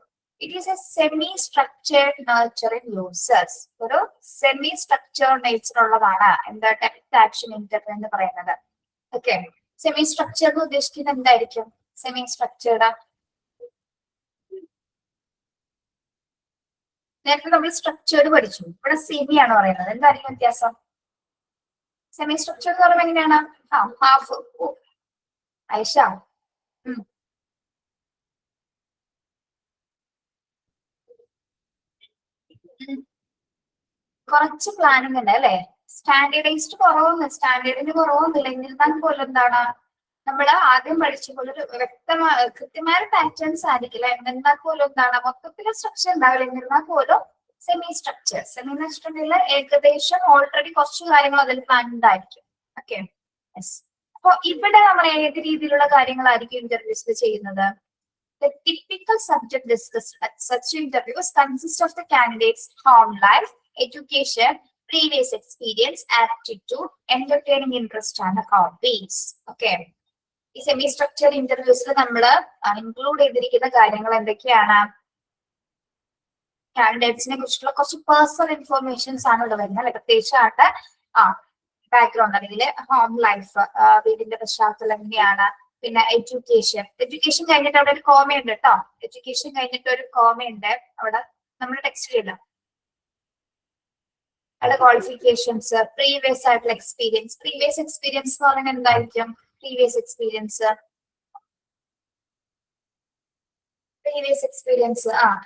It is a semi-structured nurturing users. ഒരു സെമി സ്ട്രക്ചേർഡ് നേച്ചർ ഉള്ളതാണ് എന്താ ഡെപ്ത് ആക്ഷൻ ഇന്റർവ്യൂ എന്ന് പറയുന്നത്. Okay, semi structured ഉദ്ദേശിക്കുന്നത് എന്തായിരിക്കും? Semi structured നേരത്തെ നമ്മൾ സ്ട്രക്ചേർഡ് പഠിച്ചു, ഇവിടെ സെമി ആണ് പറയുന്നത്. എന്തായിരിക്കും വ്യത്യാസം? സെമി സ്ട്രക്ചേർഡ് എന്ന് പറയുമ്പോൾ എങ്ങനെയാണ്? ഹാഫ്. ഐഷ, കുറച്ച് പ്ലാനിങ് ഉണ്ട് അല്ലെ? സ്റ്റാൻഡേർഡൈസ്ഡ് സ്റ്റാൻഡേർഡിന് കുറവൊന്നുമില്ല. എന്നിരുന്നാൽ പോലും എന്താണ് നമ്മൾ ആദ്യം പഠിച്ച പോലെ ഒരു കൃത്യമായ പാറ്റേൺസ് ആയിരിക്കില്ല. എന്നിരുന്നാൽ പോലും എന്താണ് മൊത്തത്തിലെ സ്ട്രക്ചർ ഉണ്ടാവില്ല. എന്നിരുന്നാൽ പോലും സെമി സ്ട്രക്ചർ, സെമി എന്ന് വെച്ചിട്ടുണ്ടെങ്കിൽ ഏകദേശം ഓൾറെഡി കുറച്ച് കാര്യങ്ങൾ അതിൽ പ്ലാൻഡ് ആയിരിക്കും. ഓക്കെ, അപ്പൊ ഇവിടെ നമ്മൾ ഏത് രീതിയിലുള്ള കാര്യങ്ങളായിരിക്കും ഇന്റർവ്യൂസ് ചെയ്യുന്നത്? The typical subject discussed at such interviews consist of the candidate's home life, education, previous experience, aptitude, entertaining interest and hobbies. Okay. ഈ സെമി സ്ട്രക്ചർ ഇന്റർവ്യൂസിൽ നമ്മൾ ഇൻക്ലൂഡ് ചെയ്തിരിക്കുന്ന കാര്യങ്ങൾ എന്തൊക്കെയാണ്? കാൻഡിഡേറ്റ്സിനെ കുറിച്ചുള്ള കുറച്ച് പേഴ്സണൽ ഇൻഫോർമേഷൻസ് ആണ് ഇവിടെ വരുന്നത് അല്ലെ? പ്രത്യേകിച്ചായിട്ട് ബാക്ക്ഗ്രൗണ്ട് അല്ലെങ്കിൽ ഹോം ലൈഫ്, വീടിന്റെ പശ്ചാത്തലം എങ്ങനെയാണ്, പിന്നെ എഡ്യൂക്കേഷൻ കഴിഞ്ഞിട്ട് അവിടെ ഒരു കോമ ഉണ്ട് കേട്ടോ. എഡ്യൂക്കേഷൻ കഴിഞ്ഞിട്ട് ഒരു കോമ ഉണ്ട് അവിടെ, നമ്മുടെ ടെക്സ്റ്റിലില്ല. അവിടെ ക്വാളിഫിക്കേഷൻസ്, പ്രീവിയസ് ആയിട്ടുള്ള എക്സ്പീരിയൻസ്. പ്രീവിയസ് എക്സ്പീരിയൻസ് എന്ന് പറയുന്നത് എന്തായിരിക്കും? പ്രീവിയസ് എക്സ്പീരിയൻസ്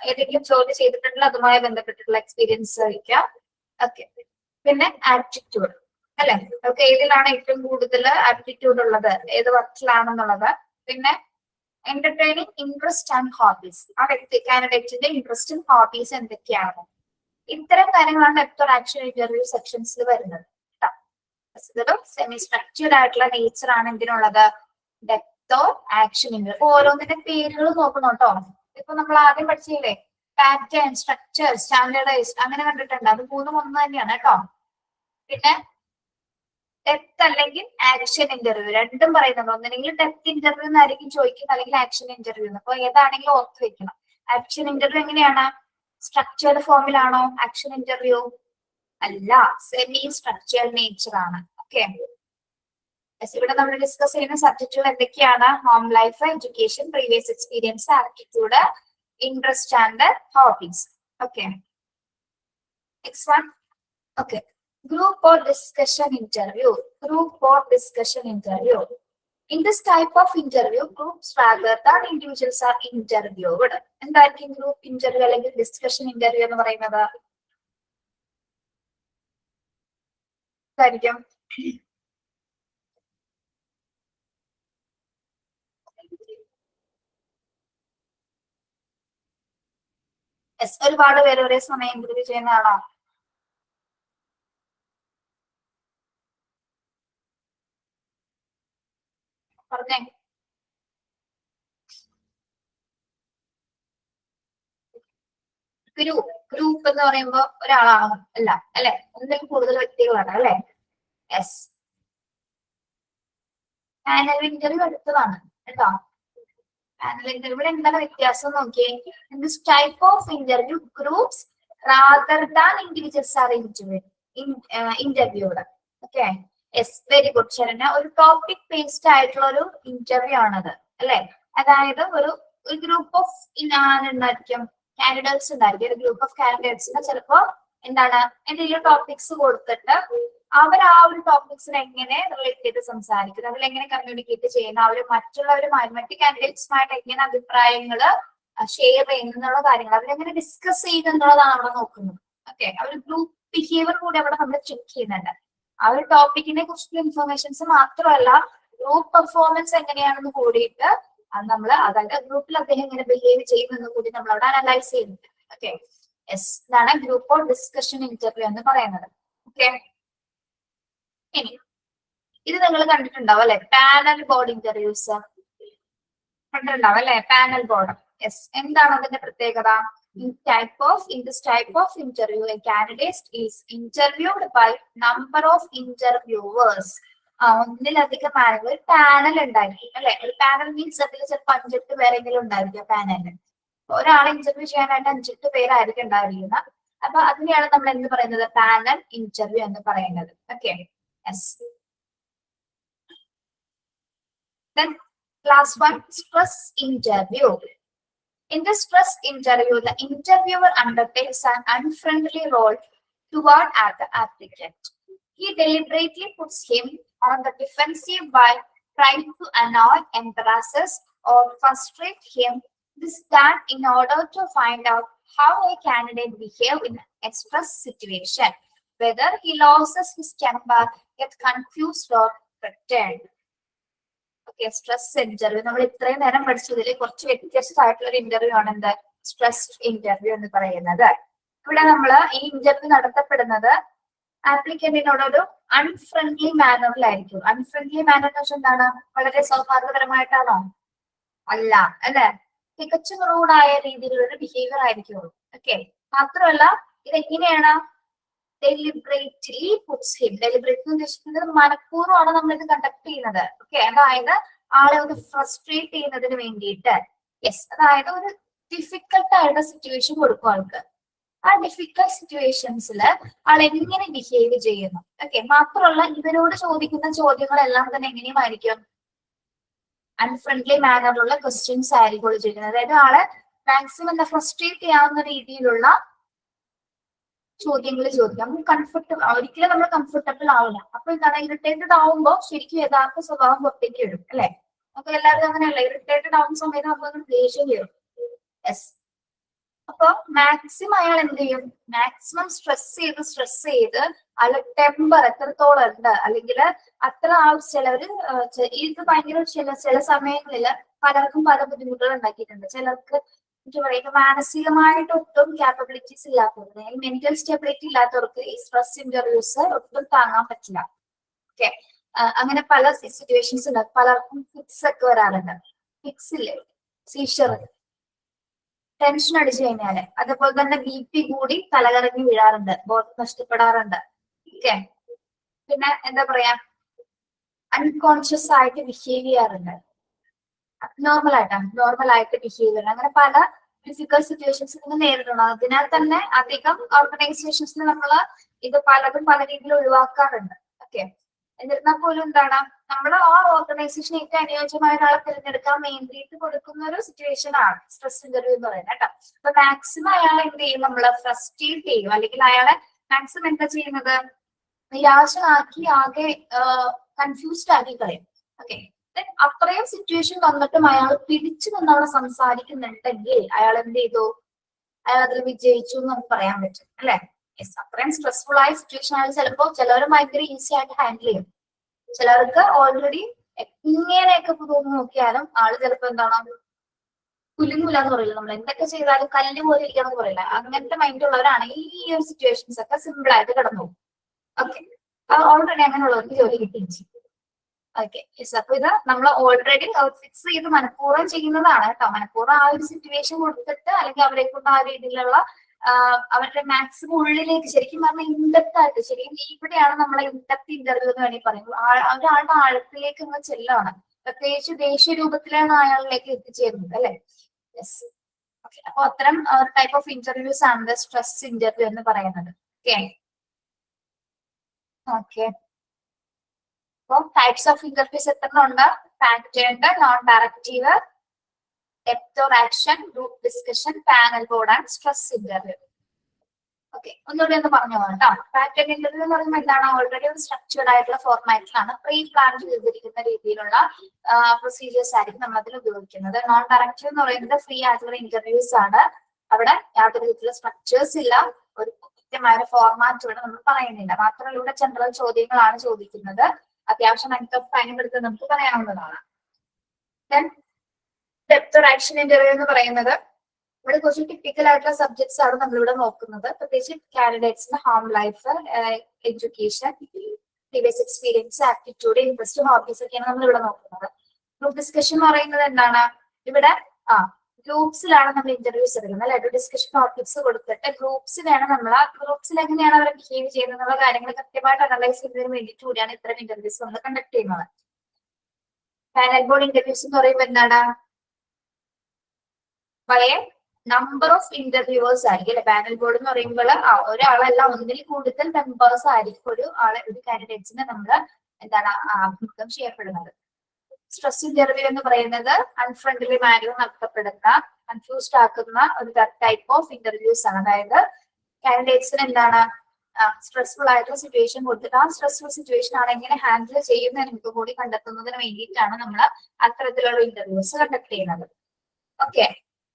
ഏതെങ്കിലും ജോലി ചെയ്തിട്ടുള്ള അതുമായി ബന്ധപ്പെട്ടിട്ടുള്ള എക്സ്പീരിയൻസ് ആയിരിക്കാം. ഓക്കെ, പിന്നെ ആപ്റ്റിറ്റ്യൂഡ് അല്ലെ? നമുക്ക് ഏതിലാണ് ഏറ്റവും കൂടുതൽ ആപ്റ്റിറ്റ്യൂഡ് ഉള്ളത്, ഏത് വർക്കിലാണെന്നുള്ളത്. പിന്നെ എന്റർടൈനിങ് ഇൻട്രസ്റ്റ് ആൻഡ് ഹോബീസ്, ആ വ്യക്തി കാൻഡിഡേറ്റിന്റെ ഇൻട്രസ്റ്റും ഹോബീസ് എന്തൊക്കെയാണ്. ഇത്തരം കാര്യങ്ങളാണ് ഡെപ്ത് ഓർ ആക്ഷൻ ഇന്റർവ്യൂ സെക്ഷൻസിൽ വരുന്നത്. ഇതൊരു സെമി സ്ട്രക്ചേർഡ് ആയിട്ടുള്ള നേച്ചർ ആണ് എന്തിനുള്ളത്? Depth or action interview. ഓരോന്നിന്റെ പേരുകൾ നോക്കണം കേട്ടോ. ഇപ്പൊ നമ്മൾ ആദ്യം പഠിച്ചില്ലേ, പാറ്റേൺ, സ്ട്രക്ചർ, സ്റ്റാൻഡേർഡൈസ്ഡ്, അങ്ങനെ കണ്ടിട്ടുണ്ട്. അത് മൂന്നും ഒന്ന് തന്നെയാണ് കേട്ടോ. പിന്നെ ഡെപ്ത് അല്ലെങ്കിൽ ആക്ഷൻ ഇന്റർവ്യൂ രണ്ടും പറയുന്നുണ്ട്. ഒന്നെങ്കിൽ ഡെപ്ത് ഇന്റർവ്യൂ എന്നായിരിക്കും ചോദിക്കുന്നത്, അല്ലെങ്കിൽ ആക്ഷൻ ഇന്റർവ്യൂ. അപ്പൊ ഏതാണെങ്കിലും ഓർത്ത് വെക്കണം. ആക്ഷൻ ഇന്റർവ്യൂ എങ്ങനെയാണ്? സ്ട്രക്ചേർഡ് ഫോമിലാണോ ആക്ഷൻ ഇന്റർവ്യൂ? അല്ല, സെമി സ്ട്രക്ചേർഡ് നേച്ചർ ആണ്. ഓക്കെ, ഇവിടെ നമ്മൾ ഡിസ്കസ് ചെയ്യുന്ന സബ്ജക്റ്റുകൾ എന്തൊക്കെയാണ്? Home life, education, previous experience, aptitude, interest and hobbies. Okay, next one. Okay, group or discussion interview. In this type of interview, groups rather than individuals are interviewed. എന്തായിരിക്കും group interview അല്ലെങ്കിൽ discussion interview എന്ന് പറയുന്നത്? എന്തായിരിക്കും? ഒരുപാട് പേര് ഒരേ സമയം interview ചെയ്യുന്നതാണോ? പറഞ്ഞേ. ഗ്രൂപ്പ് എന്ന് പറയുമ്പോ ഒരാളാണോ? അല്ല അല്ലെ, ഒന്നിലും കൂടുതൽ വ്യക്തികളാണ് അല്ലെ? യെസ്. പാനൽ ഇന്റർവ്യൂ അടുത്തതാണ് കേട്ടോ. പാനൽ ഇന്റർവ്യൂ എന്താണ് വ്യത്യാസം നോക്കിയേ. In this type of interview groups rather than individuals are interviewed. Okay, yes, very good Saranya. ഒരു ടോപ്പിക് ബേസ്ഡ് ആയിട്ടുള്ള ഒരു ഇന്റർവ്യൂ ആണത് അല്ലെ? അതായത് ഒരു ഗ്രൂപ്പ് ഓഫ് എന്തായിരിക്കും കാൻഡിഡേറ്റ്സ് ഉണ്ടായിരിക്കും. ഒരു ഗ്രൂപ്പ് ഓഫ് കാൻഡിഡേറ്റ്സിന് ചിലപ്പോ എന്താണ് എന്തെങ്കിലും ടോപ്പിക്സ് കൊടുത്തിട്ട് അവർ ആ ഒരു ടോപ്പിക്സിനെ എങ്ങനെ റിലേറ്റ് ചെയ്ത് സംസാരിക്കുന്നത്, അതിൽ എങ്ങനെ കമ്മ്യൂണിക്കേറ്റ് ചെയ്യുന്ന, അവർ മറ്റുള്ളവരുമായി മറ്റു കാൻഡിഡേറ്റ്സുമായിട്ട് എങ്ങനെ അഭിപ്രായങ്ങൾ ഷെയർ ചെയ്യുന്നുള്ള കാര്യങ്ങൾ അവരെങ്ങനെ ഡിസ്കസ് ചെയ്യുന്നുള്ളതാണ് അവിടെ നോക്കുന്നത്. ഓക്കെ, ആ ഒരു ഗ്രൂപ്പ് ബിഹേവിയർ കൂടി അവിടെ നമ്മൾ ചെക്ക് ചെയ്യുന്നുണ്ട്. ആ ഒരു ടോപ്പിക്കിനെ കുറിച്ചുള്ള ഇൻഫർമേഷൻസ് മാത്രമല്ല, ഗ്രൂപ്പ് പെർഫോമൻസ് എങ്ങനെയാണെന്ന് കൂടിയിട്ട് നമ്മൾ, അതായത് ഗ്രൂപ്പിൽ അദ്ദേഹം എങ്ങനെ ബിഹേവ് ചെയ്യുമെന്ന് കൂടി നമ്മൾ അവിടെ അനലൈസ് ചെയ്യുന്നുണ്ട്. ഓക്കെ, യെസ്, ഇതാണ് ഗ്രൂപ്പ് ഓർ ഡിസ്കഷൻ ഇന്റർവ്യൂ എന്ന് പറയുന്നത്. ഓക്കെ, ഇനി ഇത് നിങ്ങൾ കണ്ടിട്ടുണ്ടാവും അല്ലെ? പാനൽ ബോർഡ് ഇന്റർവ്യൂസ് കണ്ടിട്ടുണ്ടാവും അല്ലെ? Panel board. യെസ്, എന്താണ് അതിന്റെ പ്രത്യേകത? In this type of interview, a candidate is interviewed by number of interviewers. ഒന്നിലധികം ആളുകൾ ഒരു പാനൽ ഉണ്ടായിരിക്കും അല്ലെ? ഒരു പാനൽ മീൻസ് അതിൽ ചിലപ്പോൾ 5-8 പേരെങ്കിലും ഉണ്ടായിരിക്കും പാനലിൽ. ഒരാളെ ഇന്റർവ്യൂ ചെയ്യാനായിട്ട് 5-8 പേരായിരിക്കും ഉണ്ടായിരിക്കുന്നത്. അപ്പൊ അതിനെയാണ് നമ്മൾ എന്ത് പറയുന്നത്, പാനൽ ഇന്റർവ്യൂ എന്ന് പറയുന്നത്. Okay, yes. Then class 1, stress interview. In the stress interview, the interviewer undertakes an unfriendly role toward the applicant. He deliberately puts him on the defensive by trying to annoy, embarrass, or frustrate him. This done in order to find out how a candidate behaves in a stress situation, whether he loses his temper, gets confused, or threatened. Okay, stress interview നമ്മൾ ഇത്രയും നേരം പഠിച്ചതിൽ കുറച്ച് വ്യത്യസ്തമായിട്ടുള്ള ഒരു interview ആണ് എന്ത്, stress interview എന്ന് പറയുന്നത്. ഇവിടെ നമ്മൾ ഈ ഇന്റർവ്യൂ നടത്തപ്പെടുന്നത് ആപ്ലിക്കന്റിനോട് ഒരു അൺഫ്രണ്ട്ലി മാനറിലായിരിക്കും. അൺഫ്രണ്ട്ലി മാനർ എന്ന് വെച്ചാൽ എന്താണ്, വളരെ സൗഹാർദ്ദപരമായിട്ടാണോ? അല്ല, അല്ലെ, തികച്ചും റൂഡായ രീതിയിലുള്ള ഒരു ബിഹേവിയർ ആയിരിക്കും. ഓക്കെ, മാത്രമല്ല ഇതെങ്ങനെയാണ്, ഡെലിബറേറ്റ്ലി പുട്സ് ഹിം. ഡെലിബറേറ്റ് എന്ന് ഉദ്ദേശിക്കുന്നത് മനഃപൂർവ്വമാണ് നമ്മൾ ഇത് കണ്ടക്ട് ചെയ്യുന്നത്. ഓക്കെ, അതായത് ആളെ ഒന്ന് ഫ്രസ്ട്രേറ്റ് ചെയ്യുന്നതിന് വേണ്ടിയിട്ട്. യെസ്, അതായത് ഒരു ഡിഫിക്കൽട്ട് ആയിട്ടുള്ള സിറ്റുവേഷൻ കൊടുക്കും ആൾക്ക്. ആ ഡിഫിക്കൽട്ട് സിറ്റുവേഷൻസിൽ ആൾ എങ്ങനെ ബിഹേവ് ചെയ്യുന്നു. ഓക്കെ, മാത്രമല്ല ഇവരോട് ചോദിക്കുന്ന ചോദ്യങ്ങളെല്ലാം തന്നെ എങ്ങനെയുമായിരിക്കും, അൺഫ്രണ്ട്ലി മാനറിലുള്ള ക്വസ്റ്റ്യൻസ് ആയിരിക്കും ചോദിക്കുന്നത്. അതായത് ആളെ മാക്സിമം എന്താ ഫ്രസ്ട്രേറ്റ് ചെയ്യാവുന്ന രീതിയിലുള്ള ചോദ്യങ്ങൾ ചോദിക്കാം. നമുക്ക് കംഫർട്ടബിൾ, ഒരിക്കലും നമ്മൾ കംഫർട്ടബിൾ ആവില്ല. അപ്പൊ എന്താണ്, ഇറിറ്റേറ്റഡ് ആവുമ്പോൾ ശരിക്കും യഥാർത്ഥ സ്വഭാവം പുറത്തേക്ക് വരും, അല്ലെ? നമുക്ക് എല്ലാവരും അങ്ങനെയല്ല, ഇറിറ്റേറ്റഡ് ആവുന്ന സമയത്ത് നമുക്ക് ദേഷ്യം വരും. യെസ്, അപ്പൊ മാക്സിമം അയാൾ എന്ത് ചെയ്യും, മാക്സിമം സ്ട്രെസ് ചെയ്ത് അയാൾ ടെമ്പർ എത്രത്തോളം ഉണ്ട്, അല്ലെങ്കിൽ അത്ര ചിലവര് ഇത് ഭയങ്കര ചില സമയങ്ങളിൽ പലർക്കും പല ബുദ്ധിമുട്ടുകൾ ഉണ്ടാക്കിയിട്ടുണ്ട്. ചിലർക്ക് എന്താ പറയുക, മാനസികമായിട്ട് ഒട്ടും ക്യാപ്പബിലിറ്റീസ് ഇല്ലാത്തവർക്ക്, മെന്റൽ സ്റ്റെബിലിറ്റി ഇല്ലാത്തവർക്ക് ഈ സ്ട്രെസ് ഇന്റർവ്യൂസ് ഒട്ടും താങ്ങാൻ പറ്റില്ല. ഓക്കെ, അങ്ങനെ പല സിറ്റുവേഷൻസ് ഉണ്ട്. പലർക്കും ഫിക്സ് ഒക്കെ വരാറുണ്ട്. ഫിക്സ് ഇല്ലേ, സീഷർ, ടെൻഷൻ അടിച്ചു കഴിഞ്ഞാല്. അതുപോലെ തന്നെ BP കൂടി തലകറങ്ങി വീഴാറുണ്ട്, ബോധം നഷ്ടപ്പെടാറുണ്ട്. ഓക്കെ, പിന്നെ എന്താ പറയാ, അൺകോൺഷ്യസ് ആയിട്ട് ബിഹേവ് ചെയ്യാറുണ്ട്. നോർമൽ ആയിട്ട് ബിഹേവ് ചെയ്യുന്നത്. അങ്ങനെ പല ഡിഫിക്കൽട്ട് സിറ്റുവേഷൻസ് നിങ്ങൾ നേരിടണം. അതിനാൽ തന്നെ അധികം ഓർഗനൈസേഷൻസിൽ നമ്മൾ ഇത് പലതും പല രീതിയിൽ ഒഴിവാക്കാറുണ്ട്. ഓക്കെ, എന്നിരുന്നാൽ പോലും എന്താണ്, നമ്മൾ ആ ഓർഗനൈസേഷൻ ഏറ്റവും അനുയോജ്യമായ ഒരാളെ തിരഞ്ഞെടുക്കാൻ വേണ്ടിയിട്ട് കൊടുക്കുന്ന ഒരു സിറ്റുവേഷൻ ആണ് സ്ട്രെസ് ഇന്റർവ്യൂ എന്ന് പറയുന്നത് കേട്ടോ. അപ്പൊ മാക്സിമം അയാളെ എന്ത് ചെയ്യും, നമ്മൾ ഫ്രസ്ട്രേറ്റ് ചെയ്യും, അല്ലെങ്കിൽ അയാളെ മാക്സിമം എന്താ ചെയ്യുന്നത്, നിരാശനാക്കി ആകെ കൺഫ്യൂസ്ഡ് ആക്കി കളയും. ഓക്കെ, അത്രയും സിറ്റുവേഷൻ വന്നിട്ടും അയാൾ പിടിച്ചു നിന്ന് അവിടെ സംസാരിക്കുന്നുണ്ടെങ്കിൽ അയാൾ എന്ത് ചെയ്തു, അയാൾ അതിൽ വിജയിച്ചു എന്ന് നമുക്ക് പറയാൻ പറ്റും, അല്ലെ? യെസ്, അത്രയും സ്ട്രെസ്ഫുൾ ആയ സിറ്റുവേഷൻ ആയാലും ചിലപ്പോൾ ചിലവർ ഭയങ്കര ഈസി ആയിട്ട് ഹാൻഡിൽ ചെയ്യും. ചിലർക്ക് ഓൾറെഡി ഇങ്ങനെയൊക്കെ തോന്നുന്നു നോക്കിയാലും ആള് ചിലപ്പോ എന്താണ്, കുലുങ്ങൂല എന്ന് പറയില്ല, നമ്മൾ എന്തൊക്കെ ചെയ്താലും കല്ല് പോലെ ഇരിക്കാന്ന് പറയില്ല, അങ്ങനത്തെ മൈൻഡ് ഉള്ളവരാണ് ഈ ഒരു സിറ്റുവേഷൻസ് ഒക്കെ സിമ്പിൾ ആയിട്ട് കടന്നു പോകും. ഓക്കെ, ഓൾറെഡി അങ്ങനെയുള്ളവർക്ക് ജോലി കിട്ടുകയും ചെയ്യും. ഓക്കെ, യെസ്, അപ്പൊ ഇത് നമ്മൾ ഓൾറെഡി ഫിക്സ് ചെയ്ത് മനഃപൂർവ്വം ചെയ്യുന്നതാണ് കേട്ടോ. മനഃപൂർവ്വം ആ ഒരു സിറ്റുവേഷൻ കൊടുത്തിട്ട്, അല്ലെങ്കിൽ അവരെ കൊണ്ട് ആ രീതിയിലുള്ള അവരുടെ മാക്സിമം ഉള്ളിലേക്ക്, ശരിക്കും പറഞ്ഞാൽ ഇൻഡെപ്ത് ആയിട്ട്, ശരിക്കും ഇവിടെയാണ് നമ്മളെ ഇൻഡെപ്ത് ഇന്റർവ്യൂ എന്ന് വേണമെങ്കിൽ പറയുന്നത്. ഒരാളുടെ ആഴത്തിലേക്ക് നമ്മൾ ചെല്ലാണ്, പ്രത്യേകിച്ച് ദേശീയ രൂപത്തിലാണ് അയാളിലേക്ക് എത്തിച്ചേരുന്നത്, അല്ലെ? യെസ്, ഓക്കെ, അപ്പൊ അത്തരം ടൈപ്പ് ഓഫ് ഇന്റർവ്യൂസ് ആണ് സ്ട്രെസ് ഇന്റർവ്യൂ എന്ന് പറയുന്നത്. ഓക്കെ, ഓക്കെ, അപ്പൊ ടൈപ്സ് ഓഫ് ഇന്റർവ്യൂസ് എത്ര ഉണ്ട്? Patterned, non directive, depth or action, group discussion, panel board and stress interview. Okay, ഒന്നുകൂടി ഒന്ന് പറഞ്ഞു കേട്ടോ. പാറ്റേൺ ഇന്റർവ്യൂ എന്ന് പറയുമ്പോൾ എന്താണ്, ഓൾറെഡി ഒരു സ്ട്രക്ചേർഡ് ആയിട്ടുള്ള ഫോർമാറ്റിലാണ്, പ്രീ പ്ലാൻ ചെയ്തിരിക്കുന്ന രീതിയിലുള്ള പ്രൊസീജിയേഴ്സ് ആയിരിക്കും നമ്മൾ അതിൽ ഉപയോഗിക്കുന്നത്. നോൺ ഡയറക്റ്റീവ് എന്ന് പറയുന്നത് ഫ്രീ ആയിട്ടുള്ള ഇന്റർവ്യൂസ് ആണ്. അവിടെ യാതൊരു വിധത്തിലുള്ള സ്ട്രക്ചേഴ്സ് ഇല്ല, ഒരു കൃത്യമായ ഫോർമാറ്റ് ഇവിടെ നമ്മൾ പറയുന്നില്ല. മാത്രമല്ല ഇവിടെ ജനറൽ ചോദ്യങ്ങളാണ് ചോദിക്കുന്നത്. അത്യാവശ്യം ലെങ്ത് ഓഫ് ടൈം എടുത്ത് നമുക്ക് പറയാവുന്നതാണ്. ഡെപ്ത് ഓർ ആക്ഷൻ ഇന്റർവ്യൂ എന്ന് പറയുന്നത് ഇവിടെ കുറച്ച് ടിപ്പിക്കൽ ആയിട്ടുള്ള സബ്ജക്ട്സ് ആണ് നമ്മളിവിടെ നോക്കുന്നത്. പ്രത്യേകിച്ച് കാൻഡിഡേറ്റ്സിന്റെ home life, education, previous experience, aptitude, interest, hobbies ഒക്കെയാണ് നമ്മൾ ഇവിടെ നോക്കുന്നത്. ഗ്രൂപ്പ് ഡിസ്കഷൻ എന്ന് പറയുന്നത് എന്താണ്, ഇവിടെ ഗ്രൂപ്പ്സിലാണ് നമ്മൾ ഇന്റർവ്യൂസ് എടുക്കുന്നത്, അല്ലെ? ഡിസ്കഷൻ ടോപ്പിക്സ് കൊടുത്തിട്ട് ഗ്രൂപ്പ്സിലാണ് നമ്മൾ ആ ഗ്രൂപ്പ്സിൽ എങ്ങനെയാണ് അവർ ബിഹേവ് ചെയ്യുന്നത് എന്നുള്ള കാര്യങ്ങൾ കൃത്യമായിട്ട് അനലൈസ് ചെയ്യുന്നതിന് വേണ്ടിയിട്ട് കൂടിയാണ് ഇത്തരം ഇന്റർവ്യൂസ് നമ്മൾ കണ്ടക്ട് ചെയ്യുന്നത്. പാനൽ ബോർഡ് ഇന്റർവ്യൂസ് എന്ന് പറയുമ്പോൾ എന്താണ്, വളരെ നമ്പർ ഓഫ് ഇന്റർവ്യൂവേഴ്സ് ആയിരിക്കും അല്ലെ. പാനൽ ബോർഡ് എന്ന് പറയുമ്പോൾ ഒരാളല്ല, ഒന്നിൽ കൂടുതൽ മെമ്പേഴ്സ് ആയിരിക്കും ഒരു കാൻഡിഡേറ്റ്സിനെ നമ്മൾ എന്താണ് അഭിമുഖം ചെയ്യപ്പെടുന്നത്. സ്ട്രെസ് ഇന്റർവ്യൂ എന്ന് പറയുന്നത് അൺഫ്രണ്ട്ലി മാനറിൽ നടത്തപ്പെടുന്ന, കൺഫ്യൂസ്ഡ് ആക്കുന്ന ഒരു ടൈപ്പ് ഓഫ് ഇന്റർവ്യൂസ് ആണ്. അതായത് കാൻഡിഡേറ്റ്സിന് എന്താണ് സ്ട്രെസ്ഫുൾ ആയിട്ടുള്ള സിറ്റുവേഷൻ കൊടുത്തിട്ട് ആ സ്ട്രെസ്ഫുൾ സിറ്റുവേഷൻ ആണ് എങ്ങനെ ഹാൻഡിൽ ചെയ്യുന്നതിന് കൂടി കണ്ടെത്തുന്നതിന് വേണ്ടിയിട്ടാണ് നമ്മൾ അത്തരത്തിലുള്ള ഇന്റർവ്യൂസ് കണ്ടക്ട് ചെയ്യുന്നത്. ഓക്കെ,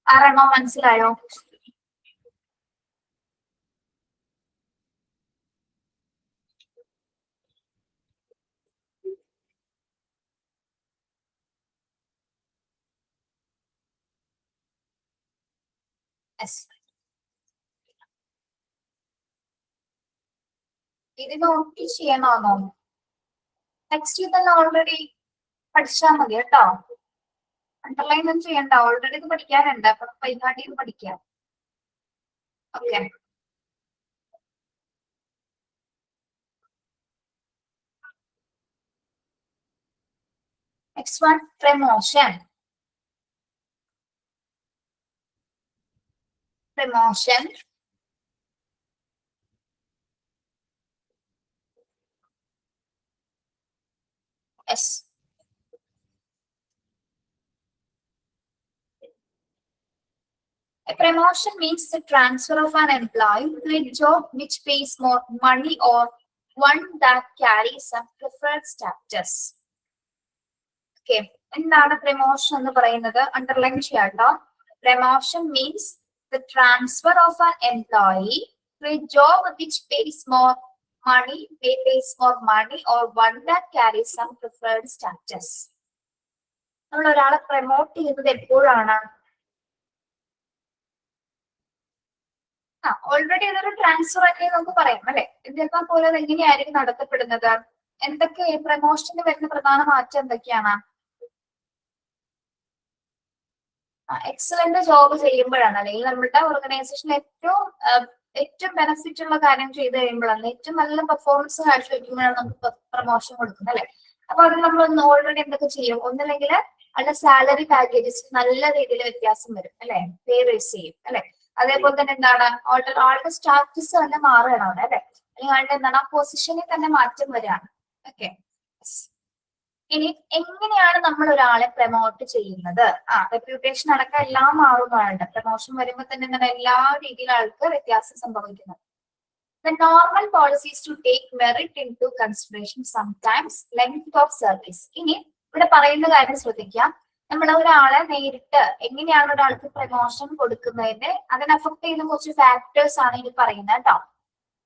ആരാണോ മനസ്സിലായോ? ഇത് നോക്കി ചെയ്യണമെന്നോ? ടെക്സ്റ്റ് തന്നെ ഓൾറെഡി പഠിച്ചാൽ മതി കേട്ടോ. അണ്ടർലൈൻ ഒന്നും ചെയ്യണ്ട, ഓൾറെഡി ഇത് പഠിക്കാനുണ്ട്. അപ്പൊ പൈകാട്ടി ഇത് പഠിക്കാം. Okay, next one, promotion. Promotion yes. A promotion means the transfer of an employee to a job which pays more money or one that carries some preferred status. Okay, എന്താണ് promotion എന്ന് പറയുന്നത്? Underline ചെയ്യാട്ടോ. Promotion means the transfer of an employee to a job which pays more money or one that carries some preferred status. നമ്മൾ ഒരാളെ promote ചെയ്യുന്നത് എപ്പോഴാണ്? Already ഇതൊരു transfer ഒക്കെ നമുക്ക് പറയാം അല്ലെ. ഇതിപ്പോ പോലെ എങ്ങനെയായിരിക്കും നടത്തപ്പെടുന്നത്? എന്തൊക്കെ പ്രമോഷന് വരുന്ന പ്രധാന മാറ്റം എന്തൊക്കെയാണ്? എക്സലന്റ് ജോബ് ചെയ്യുമ്പോഴാണ്, അല്ലെങ്കിൽ നമ്മുടെ ഓർഗനൈസേഷൻ ഏറ്റവും ബെനിഫിറ്റ് ഉള്ള കാര്യം ചെയ്ത് കഴിയുമ്പോഴാണ്, ഏറ്റവും നല്ല പെർഫോമൻസ് കാഴ്ചവെക്കുമ്പോഴാണ് നമുക്ക് പ്രൊമോഷൻ കൊടുക്കുന്നത് അല്ലെ. അപ്പൊ അത് നമ്മൾ ഓൾറെഡി എന്തൊക്കെ ചെയ്യും? ഒന്നില്ലെങ്കിൽ അതിന്റെ സാലറി പാക്കേജസ് നല്ല രീതിയിൽ വ്യത്യാസം വരും അല്ലെ, പേ റേസ് ചെയ്യും അല്ലെ. അതേപോലെ തന്നെ എന്താണ് ആളുടെ സ്റ്റാറ്റസ് തന്നെ മാറുകയാണ് അവിടെ അല്ലെ, അല്ലെങ്കിൽ ആളുടെ എന്താണ് ആ പൊസിഷനിൽ തന്നെ മാറ്റം വരികയാണ്. ഓക്കെ, ഇനി എങ്ങനെയാണ് നമ്മൾ ഒരാളെ പ്രൊമോട്ട് ചെയ്യുന്നത്? റെപ്യൂട്ടേഷൻ അടക്കം എല്ലാം മാറുന്നതാണ്. പ്രൊമോഷൻ വരുമ്പോൾ തന്നെ എന്താണ് എല്ലാ രീതിയിലും ആൾക്ക് വ്യത്യാസം സംഭവിക്കുന്നത്. The normal policy is to take merit into consideration, sometimes length of service. ഇനി ഇവിടെ പറയുന്ന കാര്യം ശ്രദ്ധിക്കാം. നമ്മൾ ഒരാളെ നേരിട്ട് എങ്ങനെയാണ് ഒരാൾക്ക് പ്രൊമോഷൻ കൊടുക്കുന്നതിന്റെ അതിനെ അഫക്ട് ചെയ്യുന്ന കുറച്ച് ഫാക്ടേഴ്സ് ആണ് ഇനി പറയുന്നത് കേട്ടോ.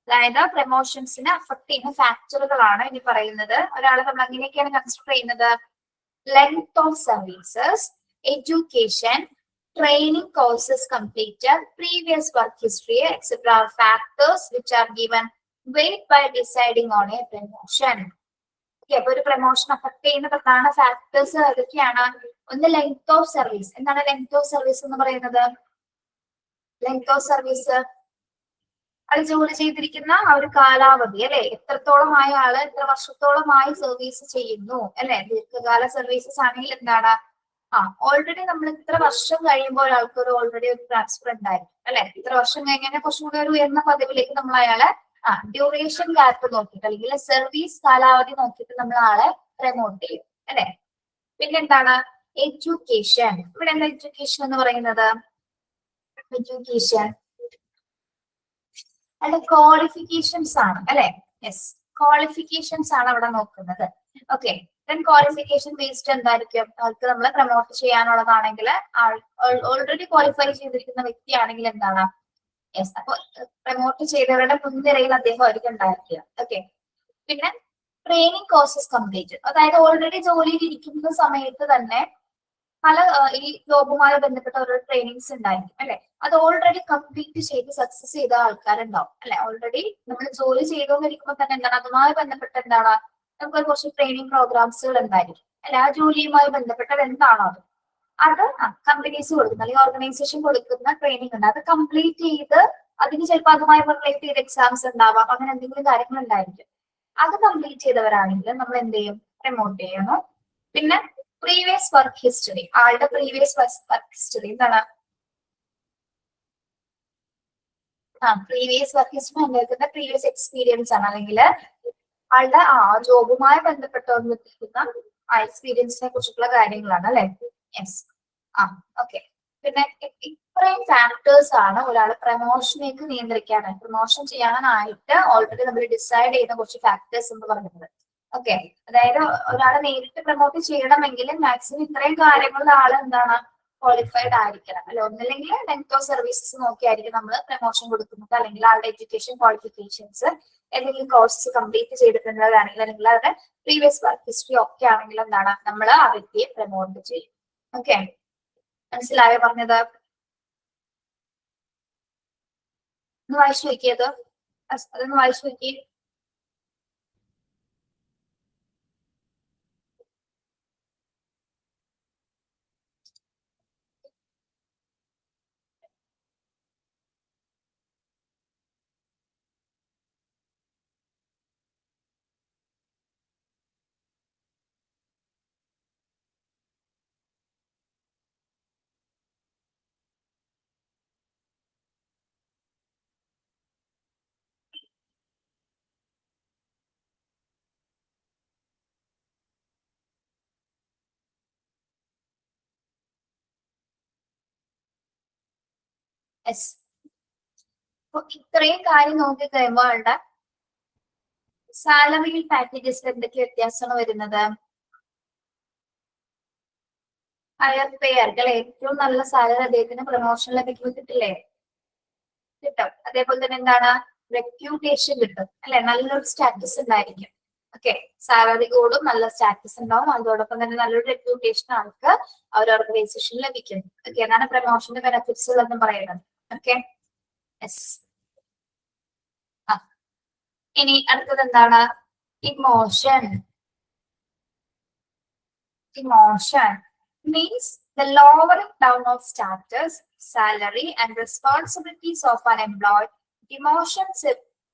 അതായത് പ്രൊമോഷൻസിനെ അഫക്ട് ചെയ്യുന്ന ഫാക്ടറുകളാണ് ഇനി പറയുന്നത്. ഒരാളെ നമ്മൾ എങ്ങനെയൊക്കെയാണ് കൺസിഡർ ചെയ്യുന്നത്? Length of services, education, training courses completed, previous work history, etc. are factors which are given weight by deciding on a promotion. Okay, അപ്പൊ ഒരു പ്രൊമോഷൻ അഫക്ട് ചെയ്യുന്ന പ്രധാന ഫാക്ടേഴ്സ് ഏതൊക്കെയാണ്? ഒന്ന് ലെങ്ത് ഓഫ് സർവീസ്. എന്താണ് ലെങ്ത് ഓഫ് സർവീസ് എന്ന് പറയുന്നത്? Length of service അത് ജോലി ചെയ്തിരിക്കുന്ന ആ ഒരു കാലാവധി അല്ലെ, എത്രത്തോളമായ ആള് എത്ര വർഷത്തോളമായി സർവീസ് ചെയ്യുന്നു അല്ലെ. ദീർഘകാല സർവീസസ് ആണെങ്കിൽ എന്താണ് ഓൾറെഡി നമ്മൾ ഇത്ര വർഷം കഴിയുമ്പോൾ ഒരാൾക്ക് ഓൾറെഡി ഒരു ട്രാൻസ്ഫർ ഉണ്ടായിരിക്കും അല്ലെ. ഇത്ര വർഷം കഴിഞ്ഞാൽ കുറച്ചുകൂടി ഒരു ഉയർന്ന പദവിയിലേക്ക് നമ്മൾ അയാളെ ഡ്യൂറേഷൻ ഗ്യാപ്പ് നോക്കിയിട്ട് അല്ലെങ്കിൽ സർവീസ് കാലാവധി നോക്കിയിട്ട് നമ്മൾ ആളെ പ്രൊമോട്ട് ചെയ്യും അല്ലെ. പിന്നെന്താണ് എഡ്യൂക്കേഷൻ. ഇവിടെ എന്താ എഡ്യൂക്കേഷൻ എന്ന് പറയുന്നത്? എഡ്യൂക്കേഷൻ അല്ലെ ക്വാളിഫിക്കേഷൻസ് ആണ് അല്ലെ. യെസ്, ക്വാളിഫിക്കേഷൻസ് ആണ് അവിടെ നോക്കുന്നത്. ഓക്കെ, ക്വാളിഫിക്കേഷൻ ബേസ്ഡ് എന്തായിരിക്കും? ആൾക്ക് നമ്മളെ പ്രൊമോട്ട് ചെയ്യാനുള്ളതാണെങ്കിൽ ഓൾറെഡി ക്വാളിഫൈ ചെയ്തിരിക്കുന്ന വ്യക്തിയാണെങ്കിൽ എന്താണ്? യെസ്, അപ്പൊ പ്രൊമോട്ട് ചെയ്തവരുടെ മുൻനിരയിൽ അദ്ദേഹം ആയിരിക്കും ഉണ്ടായിരിക്കുക. ഓക്കെ, പിന്നെ ട്രെയിനിങ് കോഴ്സസ് കംപ്ലീറ്റ്. അതായത് ഓൾറെഡി ജോലിയിൽ ഇരിക്കുന്ന സമയത്ത് തന്നെ പല ഈ ജോബുമായി ബന്ധപ്പെട്ട ഓരോ ട്രെയിനിങ്സ് ഉണ്ടായിരിക്കും അല്ലെ. അത് ഓൾറെഡി കംപ്ലീറ്റ് ചെയ്ത് സക്സസ് ചെയ്ത ആൾക്കാരുണ്ടാവും അല്ലെ. ഓൾറെഡി നമ്മൾ ജോലി ചെയ്തുകൊണ്ടിരിക്കുമ്പോൾ തന്നെ എന്താണ് അതുമായി ബന്ധപ്പെട്ട എന്താണ് നമുക്ക് കുറച്ച് ട്രെയിനിങ് പ്രോഗ്രാംസുകൾ ഉണ്ടായിരിക്കും അല്ലെ. ആ ജോലിയുമായി ബന്ധപ്പെട്ടത് എന്താണോ അത് കമ്പനീസ് കൊടുക്കുന്ന അല്ലെങ്കിൽ ഓർഗനൈസേഷൻ കൊടുക്കുന്ന ട്രെയിനിങ് ഉണ്ട്. അത് കംപ്ലീറ്റ് ചെയ്ത് അതിന് ചിലപ്പോൾ അതുമായി റിലേറ്റ് ചെയ്ത എക്സാംസ് ഉണ്ടാവാം, അങ്ങനെ എന്തെങ്കിലും കാര്യങ്ങൾ ഉണ്ടായിരിക്കും. അത് കംപ്ലീറ്റ് ചെയ്തവരാണെങ്കിൽ നമ്മൾ എന്ത് ചെയ്യും? പ്രൊമോട്ട് ചെയ്യണം. പിന്നെ പ്രീവിയസ് വർക്ക് ഹിസ്റ്ററി, ആളുടെ പ്രീവിയസ് വർക്ക് ഹിസ്റ്ററി എന്താണ്? പ്രീവിയസ് വർക്ക് ഹിസ്റ്ററി നിൽക്കുന്ന പ്രീവിയസ് എക്സ്പീരിയൻസ് ആണ്, അല്ലെങ്കിൽ ആളുടെ ജോബുമായി ബന്ധപ്പെട്ട് വന്നിരിക്കുന്ന ആ എക്സ്പീരിയൻസിനെ കുറിച്ചിട്ടുള്ള കാര്യങ്ങളാണ് അല്ലെ. യെസ്. ഓക്കെ. പിന്നെ ഇത്രയും ഫാക്ടേഴ്സ് ആണ് ഒരാൾ പ്രമോഷനിലേക്ക് നിയന്ത്രിക്കാനായി, പ്രമോഷൻ ചെയ്യാനായിട്ട് ഓൾറെഡി നമ്മൾ ഡിസൈഡ് ചെയ്യുന്ന കുറച്ച് ഫാക്ടേഴ്സ് എന്ന് പറയുന്നത്. ഓക്കെ, അതായത് ഒരാളെ നേരിട്ട് പ്രമോട്ട് ചെയ്യണമെങ്കിൽ മാക്സിമം ഇത്രയും കാര്യങ്ങളിൽ ആൾ എന്താണ് ക്വാളിഫൈഡ് ആയിരിക്കണം അല്ലെ. ഒന്നില്ലെങ്കിൽ ലെങ്ത് ഓഫ് സർവീസസ് നോക്കിയായിരിക്കും നമ്മൾ പ്രമോഷൻ കൊടുക്കുന്നത്, അല്ലെങ്കിൽ ആളുടെ എഡ്യൂക്കേഷൻ ക്വാളിഫിക്കേഷൻസ്, എന്തെങ്കിലും കോഴ്സ് കംപ്ലീറ്റ് ചെയ്തിട്ടുള്ളതാണെങ്കിൽ, അല്ലെങ്കിൽ അവരുടെ പ്രീവിയസ് വർക്ക് ഹിസ്റ്ററി ഒക്കെ ആണെങ്കിൽ എന്താണ് നമ്മൾ ആ വ്യക്തിയെ പ്രമോട്ട് ചെയ്യും. ഓക്കെ, മനസ്സിലായോ പറഞ്ഞത്? ഒന്ന് വായിച്ചു നോക്കിയത്, അതൊന്ന് വായിച്ചു നോക്കി. യെസ്. അപ്പൊ ഇത്രയും കാര്യം നോക്കി കഴിയുമ്പോൾ ആളുടെ സാലറി പാക്കേജസിൽ എന്തൊക്കെ വ്യത്യാസമാണ് വരുന്നത്? ഹയർ പേ ആയിരിക്കും അല്ലെ. ഏറ്റവും നല്ല സാലറി അദ്ദേഹത്തിന് പ്രൊമോഷൻ ലഭിക്കില്ലേ, കിട്ടും. അതേപോലെ തന്നെ എന്താണ് റെപ്യൂട്ടേഷൻ കിട്ടും അല്ലെ, നല്ലൊരു സ്റ്റാറ്റസ് ഉണ്ടായിരിക്കും. ഓക്കെ, സാലറി കൂടും, നല്ല സ്റ്റാറ്റസ് ഉണ്ടാവും, അതോടൊപ്പം തന്നെ നല്ലൊരു റെപ്യൂട്ടേഷൻ ആൾക്ക് ആ ഒരു ഓർഗനൈസേഷൻ ലഭിക്കും. ഓക്കെ, അതാണ് പ്രൊമോഷന്റെ ബെനിഫിറ്റ്സ് എന്ന് പറയുന്നത്. Okay, yes. ഇനി അടുത്തത് എന്താണ്? Emotion. Emotion means the lowering down of status, salary and responsibilities of an employee. Demotions,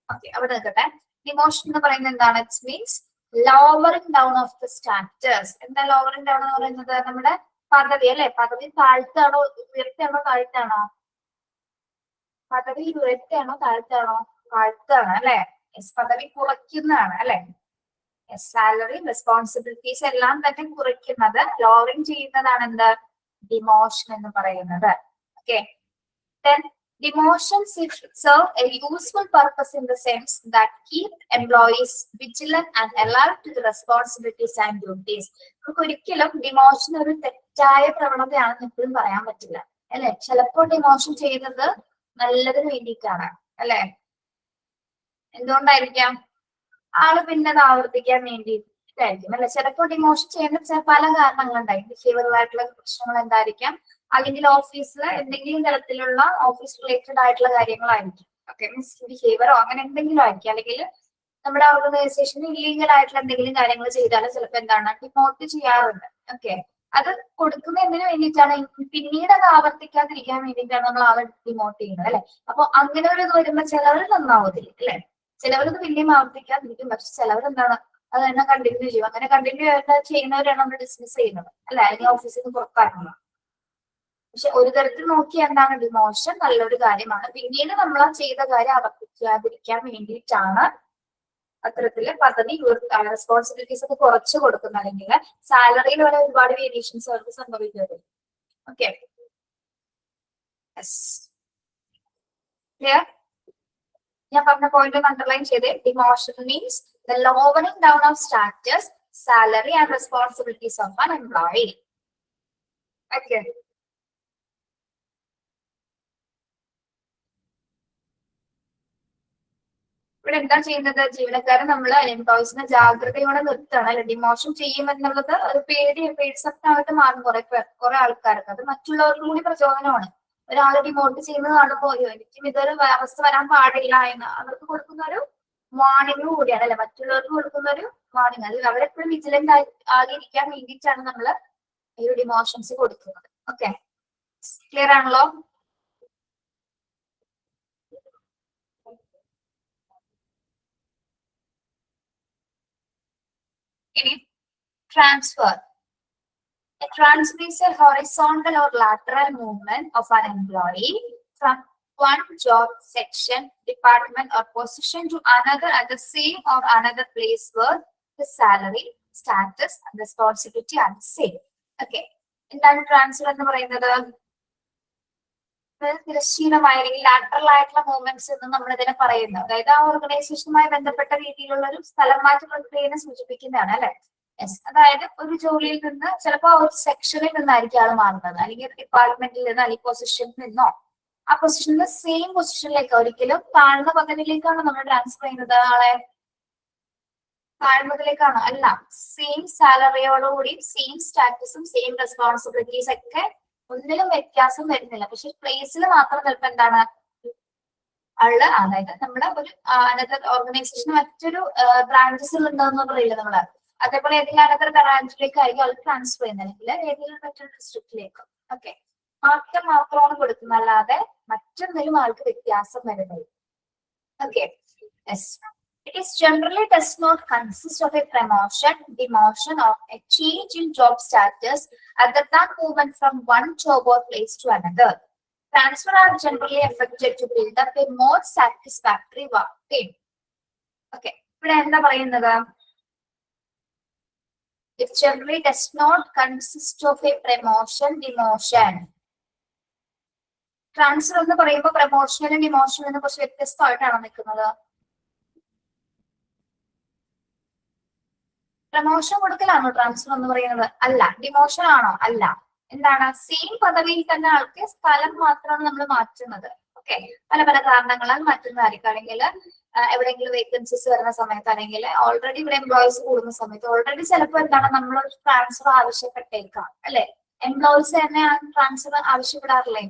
okay, അവിടെ നിൽക്കട്ടെ. ഡിമോഷൻ എന്ന് പറയുന്നത് എന്താണ്? It means lowering down of the status. എന്താ ലോവറിംഗ് ഡൗൺ എന്ന് പറയുന്നത്? നമ്മുടെ പദവി അല്ലെ. പദവി താഴ്ത്താണോ ഉയർത്താണോ താഴ്ത്താണോ? പദവി ഉയർത്താണോ താഴ്ത്താണോ? താഴ്ത്താണ് അല്ലെ. പദവി കുറയ്ക്കുന്നതാണ് അല്ലെ. സാലറി റെസ്പോൺസിബിലിറ്റീസ് എല്ലാം തന്നെ കുറയ്ക്കുന്നത്, ലോവറിംഗ് ചെയ്യുന്നതാണ് എന്ത്? ഡിമോഷൻ എന്ന് പറയുന്നത്. Okay, then demotions serve a useful purpose in the sense that keep employees vigilant and alert to the responsibilities and duties. നമുക്ക് ഒരിക്കലും ഡിമോഷൻ ഒരു തെറ്റായ പ്രവണതയാണെന്ന് എപ്പോഴും പറയാൻ പറ്റില്ല അല്ലെ. ചിലപ്പോൾ ഡിമോഷൻ ചെയ്യുന്നത് നല്ലതിന് വേണ്ടിയിട്ടാണ് അല്ലെ. എന്തുകൊണ്ടായിരിക്കാം? ആള് പിന്നെ അത് ആവർത്തിക്കാൻ വേണ്ടിയിട്ടായിരിക്കും അല്ലെ. ചിലപ്പോൾ ഡിമോഷൻ ചെയ്യുന്ന പല കാരണങ്ങളുണ്ടായി. ബിഹേവിയറൽ ആയിട്ടുള്ള പ്രശ്നങ്ങൾ എന്തായിരിക്കാം, അല്ലെങ്കിൽ ഓഫീസിൽ എന്തെങ്കിലും തരത്തിലുള്ള ഓഫീസ് റിലേറ്റഡ് ആയിട്ടുള്ള കാര്യങ്ങളായിരിക്കും. ഓക്കെ, മീൻസ് ബിഹേവിയറോ അങ്ങനെ എന്തെങ്കിലും ആയിരിക്കും, അല്ലെങ്കിൽ നമ്മുടെ ഓർഗനൈസേഷന് ഇല്ലീഗൽ ആയിട്ടുള്ള എന്തെങ്കിലും കാര്യങ്ങൾ ചെയ്താലും ചിലപ്പോൾ എന്താണ് ഡിമോട്ട് ചെയ്യാറുണ്ട്. ഓക്കെ, അത് കൊടുക്കുന്ന എന്തിനു വേണ്ടിയിട്ടാണ്? പിന്നീട് അത് ആവർത്തിക്കാതിരിക്കാൻ വേണ്ടിയിട്ടാണ് നമ്മൾ ആളെ ഡിമോട്ട് ചെയ്യുന്നത് അല്ലെ. അപ്പൊ അങ്ങനെ ഒരു ഇത് വരുമ്പോൾ ചിലവർ നന്നാവത്തില്ല അല്ലെ. ചിലവരത് പിന്നെയും ആവർത്തിക്കാതിരിക്കും, പക്ഷെ ചിലവരെന്താണ് അത് തന്നെ കണ്ടിന്യൂ ചെയ്യും. അങ്ങനെ കണ്ടിന്യൂ ചെയ്യുന്നവരാണ് നമ്മൾ ഡിസ്മിസ് ചെയ്യുന്നത് അല്ലെ, അല്ലെങ്കിൽ ഓഫീസിൽ നിന്ന് പുറത്താക്കുന്നത്. പക്ഷെ ഒരു തരത്തിൽ നോക്കി എന്താണ് ഡിമോഷൻ നല്ലൊരു കാര്യമാണ്. പിന്നീട് നമ്മൾ ആ ചെയ്ത കാര്യം ആവർത്തിക്കാതിരിക്കാൻ വേണ്ടിയിട്ടാണ് അത്തരത്തില് പദ്ധതി റെസ്പോൺസിബിലിറ്റീസ് ഒക്കെ കുറച്ച് കൊടുക്കുന്നത്, അല്ലെങ്കിൽ സാലറിയിൽ വരെ ഒരുപാട് വേരിയേഷൻസ് അവർക്ക് സംഭവിക്കുന്നത്. Okay, clear? ഞാൻ പറഞ്ഞ പോയിന്റ് അണ്ടർലൈൻ ചെയ്ത്. Demotion means the lowering down of status, salary and responsibilities of an employee. Okay, ഇവിടെ എന്താ ചെയ്യുന്നത്? ജീവനക്കാരെ നമ്മൾ എംപ്ലോയീസിനെ ജാഗ്രതയോടെ നിർത്തുകയാണ് അല്ലെ. ഡിമോഷൻ ചെയ്യുമെന്നുള്ളത് ഒരു പേടിസത്തായിട്ട് മാറും കുറെ ആൾക്കാർക്ക്. അത് മറ്റുള്ളവർക്കും കൂടി പ്രചോദനമാണ്. ഒരാളെ ഡിമോട്ട് ചെയ്യുന്നത് കാണുമ്പോൾ എനിക്കും ഇതൊരു അവസ്ഥ വരാൻ പാടില്ല എന്ന് അവർക്ക് കൊടുക്കുന്ന ഒരു വാണിംഗ് കൂടിയാണ് അല്ലെ. മറ്റുള്ളവർക്ക് കൊടുക്കുന്ന ഒരു വാണിംഗ്. അത് അവരെപ്പോഴും വിജിലന്റ് ആയിരിക്കാൻ വേണ്ടിയിട്ടാണ് നമ്മൾ ഈ ഒരു ഡിമോഷൻസ് കൊടുക്കുന്നത്. ഓക്കെ, ക്ലിയർ ആണല്ലോ? ഇനി transfer. A transfer is a horizontal or lateral movement of an employee from one job, section, department, or position to another at the same or another place where the salary, status, and responsibility are the same. Okay. എന്താണ് transfer എന്ന് പറയുന്നത്? തിരശ്ചീനമായ അല്ലെങ്കിൽ lateral ആയിട്ടുള്ള movements എന്ന് നമ്മൾ ഇതിനെ പറയുന്നത്. അതായത് ആ ഓർഗനൈസേഷനുമായി ബന്ധപ്പെട്ട രീതിയിലുള്ള ഒരു സ്ഥലം മാറ്റ പ്രക്രിയയെ സൂചിപ്പിക്കുന്നതാണ് അല്ലെ. യെസ്, അതായത് ഒരു ജോലിയിൽ നിന്ന് ചിലപ്പോൾ ഒരു സെക്ഷനിൽ നിന്നായിരിക്കും ആൾ മാറുന്നത്, അല്ലെങ്കിൽ ഡിപ്പാർട്ട്മെന്റിൽ നിന്ന് അല്ലെങ്കിൽ പൊസിഷനിൽ നിന്നോ ആ പൊസിഷനിൽ സെയിം പൊസിഷനിലേക്ക്, ഒരിക്കലും താഴ്ന്ന പദവിയിലേക്കാണ് നമ്മൾ ട്രാൻസ്ഫർ ചെയ്യുന്നത് ആളെ. താഴ്ന്നതിലേക്കാണോ? അല്ല, സെയിം സാലറിയോടുകൂടി സെയിം സ്റ്റാറ്റസും സെയിം റെസ്പോൺസിബിലിറ്റീസ് ഒക്കെ ഒന്നിലും വ്യത്യാസം വരുന്നില്ല. പക്ഷെ പ്ലേസിൽ മാത്രം ചിലപ്പോൾ എന്താണ് ആള്, അതായത് നമ്മുടെ ഒരു അനദർ ഓർഗനൈസേഷൻ മറ്റൊരു ബ്രാഞ്ചസിൽ ഉണ്ടെന്ന് പറയില്ല നമ്മള്, അതേപോലെ ഏതെങ്കിലും അനദർ ബ്രാഞ്ചിലേക്കായിരിക്കും ആൾ ട്രാൻസ്ഫർ ചെയ്യുന്നത്, അല്ലെങ്കിൽ ഏതെങ്കിലും മറ്റൊരു ഡിസ്ട്രിക്റ്റിലേക്ക്. ഓക്കെ, മാറ്റം മാത്രമാണ് കൊടുക്കുന്നതല്ലാതെ മറ്റൊന്നിലും ആൾക്ക് വ്യത്യാസം വരുന്നില്ല. Okay, yes. It is generally does not consist of a promotion, demotion, or a change in job status other than movement from one job or place to another. Transfer are generally effected to build up a more satisfactory work team. Okay, ഇവിടെ എന്താ പറയുന്നത്? It generally does not consist of a promotion, demotion. Transfer എന്ന് പറയുമ്പോൾ പ്രമോഷനും ഡിമോഷനും കുറച്ച് വ്യത്യസ്തമായിട്ടാണ് നിൽക്കുന്നത്. Promotion കൊടുക്കലാണോ transfer എന്ന് പറയുന്നത്? അല്ല. ഡിമോഷൻ ആണോ? അല്ല. എന്താണ്? സെയിം പദവിയിൽ തന്നെ ആൾക്ക് സ്ഥലം മാത്രമാണ് നമ്മൾ മാറ്റുന്നത്. ഓക്കെ, പല പല കാരണങ്ങളാൽ മാറ്റുന്നതായിരിക്കും. അല്ലെങ്കിൽ എവിടെയെങ്കിലും വേക്കൻസീസ് വരുന്ന സമയത്ത്, അല്ലെങ്കിൽ ഓൾറെഡി ഇവിടെ എംപ്ലോയീസ് കൂടുന്ന സമയത്ത് ഓൾറെഡി ചിലപ്പോൾ എന്താണ് നമ്മളൊരു ട്രാൻസ്ഫർ ആവശ്യപ്പെട്ടേക്കാം അല്ലെ. എംപ്ലോയീസ് തന്നെ ആ ട്രാൻസ്ഫർ ആവശ്യപ്പെടാറില്ലേ?